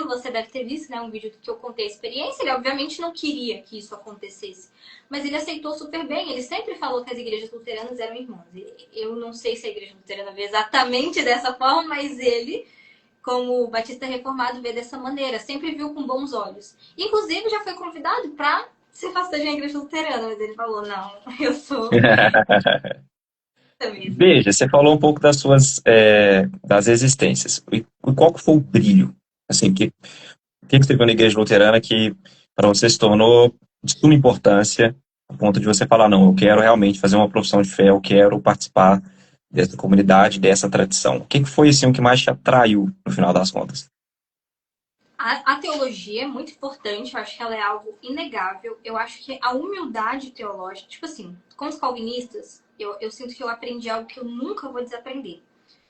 Você deve ter visto, né, um vídeo que eu contei a experiência. Ele obviamente não queria que isso acontecesse, mas ele aceitou super bem. Ele sempre falou que as igrejas luteranas eram irmãs. Eu não sei se a igreja luterana vê exatamente dessa forma, mas ele, como batista reformado, vê dessa maneira. Sempre viu com bons olhos. Inclusive já foi convidado para ser pastor de uma igreja luterana, mas ele falou, não, eu sou mesmo. Veja, você falou um pouco das existências. E qual que foi o brilho? Assim, o que você viu na igreja luterana que para você se tornou de suma importância, a ponto de você falar, não, eu quero realmente fazer uma profissão de fé, eu quero participar dessa comunidade, dessa tradição. O que foi assim, o que mais te atraiu no final das contas? A teologia é muito importante, eu acho que ela é algo inegável. Eu acho que a humildade teológica, tipo assim, com os calvinistas, eu sinto que eu aprendi algo que eu nunca vou desaprender.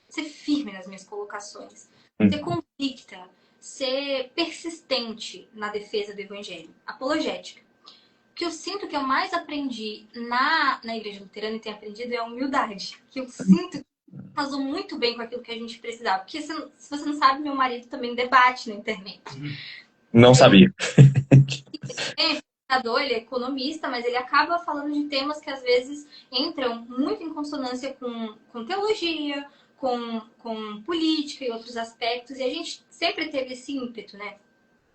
Ser firme nas minhas colocações, ser convicta, ser persistente na defesa do evangelho, apologética. O que eu sinto que eu mais aprendi na igreja luterana e tenho aprendido é a humildade. Que eu sinto que casou muito bem com aquilo que a gente precisava. Porque se você não sabe, meu marido também debate na internet. Não sabia. Ele é economista, mas ele acaba falando de temas que às vezes entram muito em consonância com teologia, com política e outros aspectos. E a gente sempre teve esse ímpeto, né?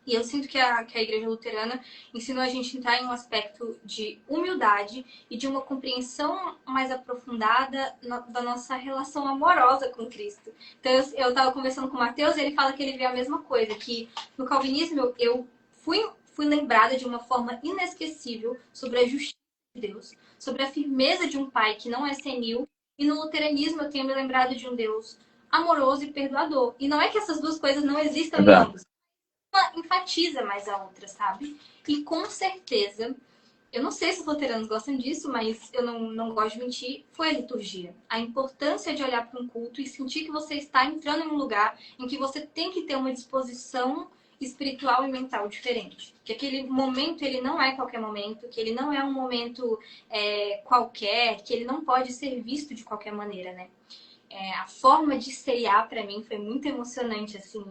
E eu sinto que a igreja luterana ensinou a gente a entrar em um aspecto de humildade e de uma compreensão mais aprofundada da nossa relação amorosa com Cristo. Então, eu estava conversando com o Mateus e ele fala que ele vê a mesma coisa, que no calvinismo eu fui lembrada de uma forma inesquecível sobre a justiça de Deus, sobre a firmeza de um pai que não é senil, e no luteranismo eu tenho me lembrado de um Deus amoroso e perdoador. E não é que essas duas coisas não existam em ambos. Uma enfatiza mais a outra, sabe? E com certeza, eu não sei se os luteranos gostam disso, mas eu não gosto de mentir, foi a liturgia. A importância de olhar para um culto e sentir que você está entrando em um lugar em que você tem que ter uma disposição espiritual e mental diferente. Que aquele momento, ele não é qualquer momento, que ele não é um momento qualquer, que ele não pode ser visto de qualquer maneira, né? A forma de ceiar para mim foi muito emocionante, assim,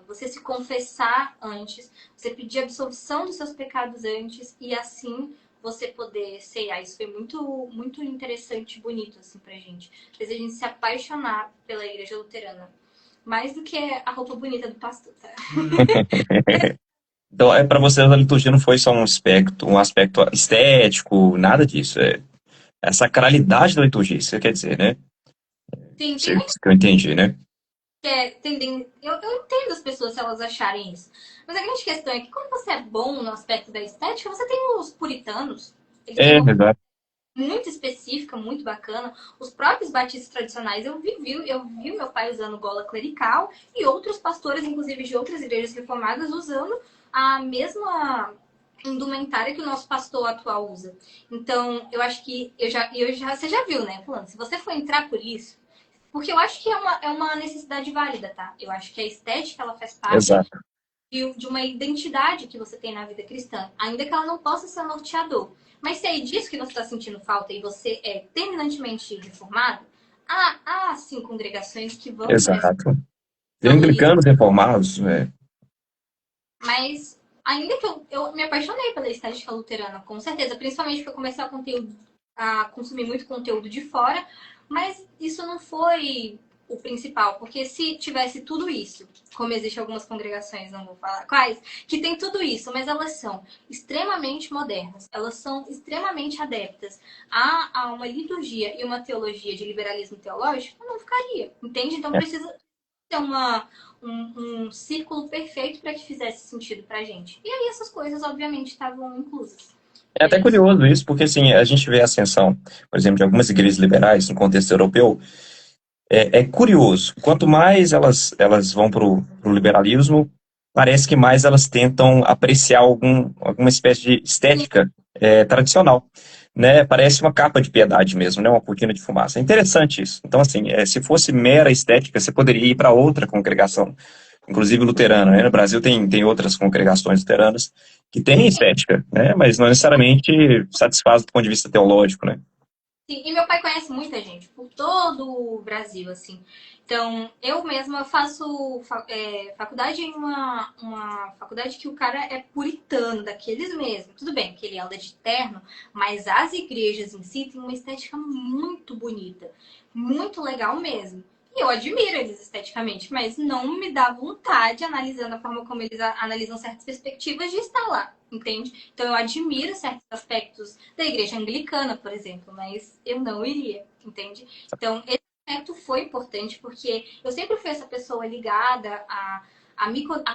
você se confessar antes, você pedir absolvição dos seus pecados antes e assim você poder ceiar. Isso foi muito, muito interessante e bonito, assim, pra gente. Fez a gente se apaixonar pela igreja luterana. Mais do que a roupa bonita do pastor, tá? Então, para você, a liturgia não foi só um aspecto estético, nada disso. É a sacralidade da liturgia, isso quer dizer, né? Sim, Isso que eu entendi, né? eu entendo as pessoas se elas acharem isso. Mas a grande questão é que quando você é bom no aspecto da estética, você tem os puritanos. Eles têm uma Verdade. muito específica, muito bacana. Os próprios batistas tradicionais, eu vi meu pai usando gola clerical e outros pastores, inclusive de outras igrejas reformadas, usando a mesma indumentária que o nosso pastor atual usa. Então, eu acho que você já viu, né, fulano? Se você for entrar por isso, porque eu acho que é uma necessidade válida, tá? Eu acho que a estética, ela faz parte Exato. de uma identidade que você tem na vida cristã, ainda que ela não possa ser um norteador. Mas se é disso que você está sentindo falta e você é terminantemente reformado, sim, congregações que vão por esse Exato. E valorismo. anglicanos reformados, né? Mas ainda que eu me apaixonei pela estética luterana, com certeza. Principalmente porque eu comecei a consumir muito conteúdo de fora. Mas isso não foi o principal. Porque se tivesse tudo isso, como existem algumas congregações, não vou falar quais, que tem tudo isso, mas elas são extremamente modernas. Elas são extremamente adeptas a uma liturgia e uma teologia de liberalismo teológico, eu não ficaria. Entende? Então precisa ter um círculo perfeito para que fizesse sentido pra gente. E aí essas coisas, obviamente, estavam inclusas. É E a até gente curioso isso, porque assim, a gente vê a ascensão, por exemplo, de algumas igrejas liberais no contexto europeu. É curioso. Quanto mais elas vão para o liberalismo, parece que mais elas tentam apreciar alguma espécie de estética tradicional. Né? Parece uma capa de piedade mesmo, né? Uma cortina de fumaça. É interessante isso. Então, assim, se fosse mera estética, você poderia ir para outra congregação, inclusive luterana. Né? No Brasil tem outras congregações luteranas que têm estética, né? Mas não necessariamente satisfaz do ponto de vista teológico, né? Sim, e meu pai conhece muita gente por todo o Brasil, assim. Então, eu mesma faço faculdade em uma faculdade que o cara é puritano, daqueles mesmo. Tudo bem que ele anda de terno, mas as igrejas em si têm uma estética muito bonita. Muito legal mesmo. E eu admiro eles esteticamente, mas não me dá vontade, analisando a forma como eles analisam certas perspectivas, de estar lá, entende? Então, eu admiro certos aspectos da igreja anglicana, por exemplo, mas eu não iria, entende? Então, esse aspecto foi importante porque eu sempre fui essa pessoa ligada a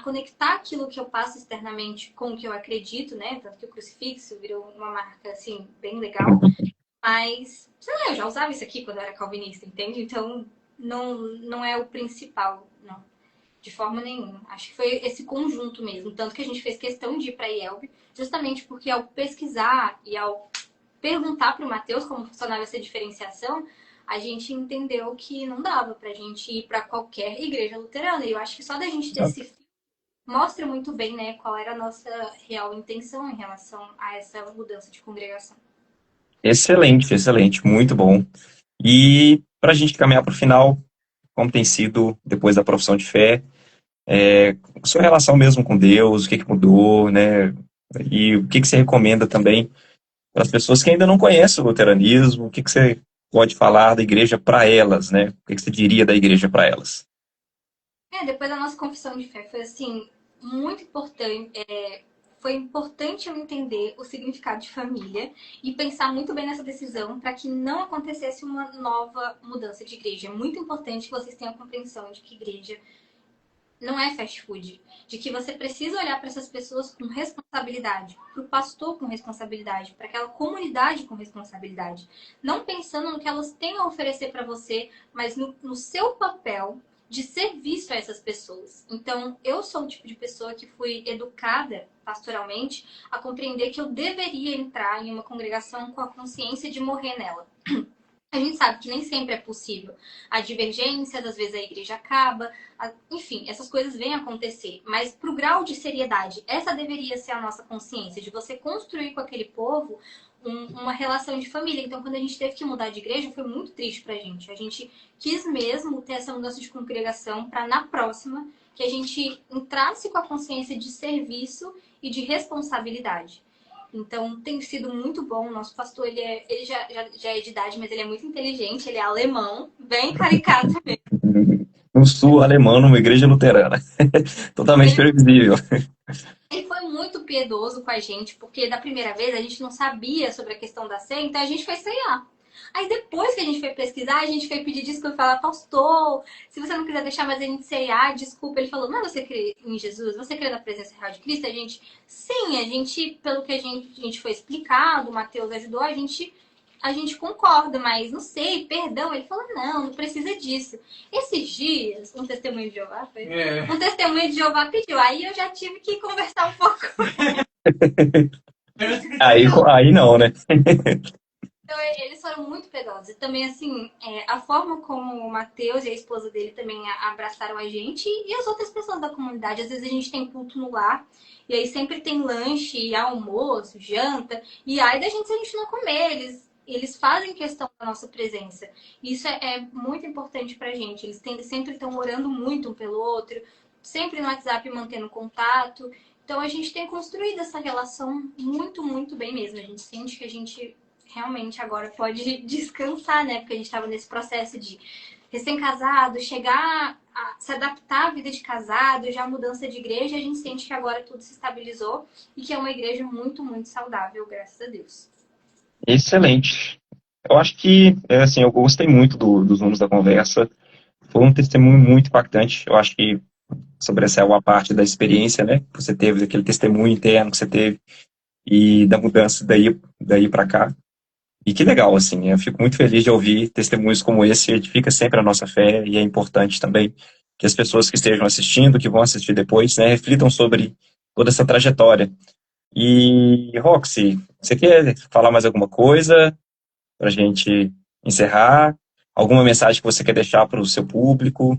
conectar aquilo que eu passo externamente com o que eu acredito, né? Tanto que o crucifixo virou uma marca, assim, bem legal. Mas, sei lá, eu já usava isso aqui quando eu era calvinista, entende? Então, não é o principal, não. De forma nenhuma. Acho que foi esse conjunto mesmo. Tanto que a gente fez questão de ir para a IELB, justamente porque ao pesquisar e ao perguntar para o Matheus como funcionava essa diferenciação, a gente entendeu que não dava para a gente ir para qualquer igreja luterana. E eu acho que só da gente ter esse fio mostra muito bem, né, qual era a nossa real intenção em relação a essa mudança de congregação. Excelente, excelente, muito bom. E para a gente caminhar para o final, como tem sido depois da profissão de fé, sua relação mesmo com Deus, o que que mudou, né? E o que que você recomenda também para as pessoas que ainda não conhecem o luteranismo, o que que você pode falar da igreja para elas, né? O que que você diria da igreja para elas? Depois da nossa confissão de fé foi assim, muito importante. Foi importante eu entender o significado de família e pensar muito bem nessa decisão para que não acontecesse uma nova mudança de igreja. É muito importante que vocês tenham a compreensão de que igreja não é fast food, de que você precisa olhar para essas pessoas com responsabilidade, para o pastor com responsabilidade, para aquela comunidade com responsabilidade, não pensando no que elas têm a oferecer para você, mas no seu papel de serviço a essas pessoas. Então, eu sou o tipo de pessoa que fui educada pastoralmente a compreender que eu deveria entrar em uma congregação com a consciência de morrer nela. A gente sabe que nem sempre é possível. Há divergências, às vezes a igreja acaba, enfim, essas coisas vêm acontecer. Mas para o grau de seriedade, essa deveria ser a nossa consciência, de você construir com aquele povo uma relação de família. Então, quando a gente teve que mudar de igreja, foi muito triste pra gente. A gente quis mesmo ter essa mudança de congregação para na próxima que a gente entrasse com a consciência de serviço e de responsabilidade. Então tem sido muito bom. O nosso pastor, ele já é de idade, mas ele é muito inteligente, ele é alemão, bem caricato mesmo. No sul alemão, numa igreja luterana. Totalmente Ele, previsível. ele foi muito piedoso com a gente, porque da primeira vez a gente não sabia sobre a questão da ceia, então a gente foi ceiar. Aí depois que a gente foi pesquisar, a gente foi pedir desculpa e falar, pastor, se você não quiser deixar mais a gente ceiar, desculpa. Ele falou, mas você crê em Jesus? Você crê na presença real de Cristo? A gente, sim, a gente, pelo que a gente foi explicado, o Mateus ajudou, a gente concorda, mas não sei, perdão. Ele falou, não precisa disso. Esses dias, um testemunho de Jeová, foi? Um testemunho de Jeová pediu, aí eu já tive que conversar um pouco. Aí não, né? Então, eles foram muito piedosos. E também, assim, a forma como o Matheus e a esposa dele também abraçaram a gente e as outras pessoas da comunidade. Às vezes a gente tem culto no lar, e aí sempre tem lanche, almoço, janta, e aí da gente se a gente não comer. Eles eles fazem questão da nossa presença. Isso é muito importante pra gente. Eles sempre estão orando muito um pelo outro, sempre no WhatsApp mantendo contato. Então a gente tem construído essa relação muito, muito bem mesmo. A gente sente que a gente realmente agora pode descansar, né? Porque a gente estava nesse processo de recém-casado, chegar a se adaptar à vida de casado, já a mudança de igreja, a gente sente que agora tudo se estabilizou e que é uma igreja muito, muito saudável, graças a Deus. Excelente. Eu acho que, assim, eu gostei muito dos números da conversa. Foi um testemunho muito impactante. Eu acho que sobressaiu a parte da experiência, né? Que você teve, aquele testemunho interno que você teve e da mudança daí para cá. E que legal, assim, eu fico muito feliz de ouvir testemunhos como esse, edifica sempre a nossa fé e é importante também que as pessoas que estejam assistindo, que vão assistir depois, né, reflitam sobre toda essa trajetória. E, Roxy, você quer falar mais alguma coisa para a gente encerrar? Alguma mensagem que você quer deixar para o seu público?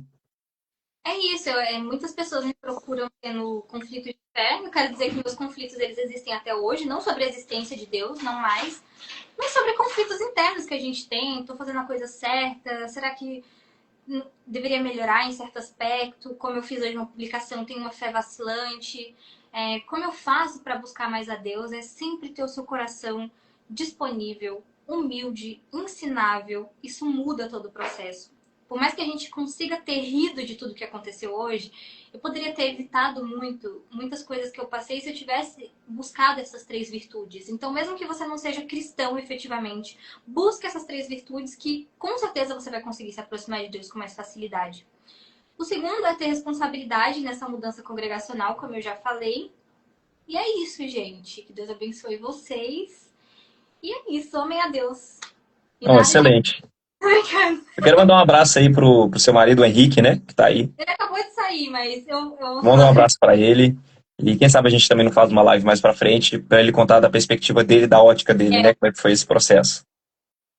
É isso, muitas pessoas me procuram tendo conflito de fé. Eu quero dizer que meus conflitos eles existem até hoje, não sobre a existência de Deus, não mais, mas sobre conflitos internos que a gente tem. Estou fazendo a coisa certa? Será que deveria melhorar em certo aspecto? Como eu fiz hoje uma publicação, tenho uma fé vacilante. Como eu faço para buscar mais a Deus? É sempre ter o seu coração disponível, humilde, ensinável. Isso muda todo o processo. Por mais que a gente consiga ter rido de tudo que aconteceu hoje, eu poderia ter evitado muitas coisas que eu passei se eu tivesse buscado essas 3 virtudes. Então, mesmo que você não seja cristão efetivamente, busque essas 3 virtudes que com certeza você vai conseguir se aproximar de Deus com mais facilidade. O segundo é ter responsabilidade nessa mudança congregacional, como eu já falei. E é isso, gente. Que Deus abençoe vocês. E é isso. Amém a Deus. Oh, excelente. Obrigada. Eu quero mandar um abraço aí pro seu marido, Henrique, né, que tá aí. Ele acabou de sair, mas eu... Manda um abraço para ele. E quem sabe a gente também não faz uma live mais para frente, para ele contar da perspectiva dele, da ótica dele, né? Como é que foi esse processo.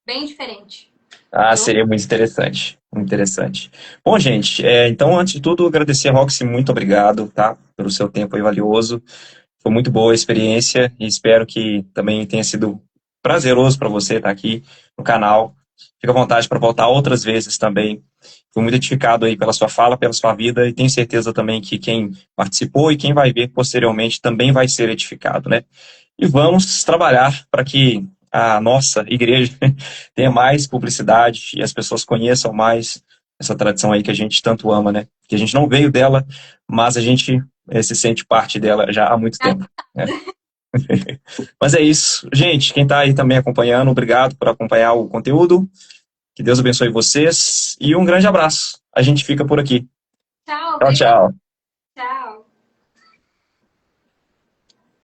Bem diferente. Ah, seria muito interessante. Muito interessante. Bom, gente, então, antes de tudo, agradecer a Roxy, muito obrigado, tá? Pelo seu tempo aí valioso. Foi muito boa a experiência e espero que também tenha sido prazeroso para você estar aqui no canal. Fica à vontade para voltar outras vezes também. Fui muito edificado aí pela sua fala, pela sua vida, e tenho certeza também que quem participou e quem vai ver posteriormente também vai ser edificado, né? E vamos trabalhar para que a nossa igreja tenha mais publicidade e as pessoas conheçam mais essa tradição aí que a gente tanto ama, né? Que a gente não veio dela, mas a gente se sente parte dela já há muito tempo, né? Mas é isso. Gente, quem está aí também acompanhando, obrigado por acompanhar o conteúdo. Que Deus abençoe vocês e um grande abraço. A gente fica por aqui. Tchau. Tchau, tchau. Tchau.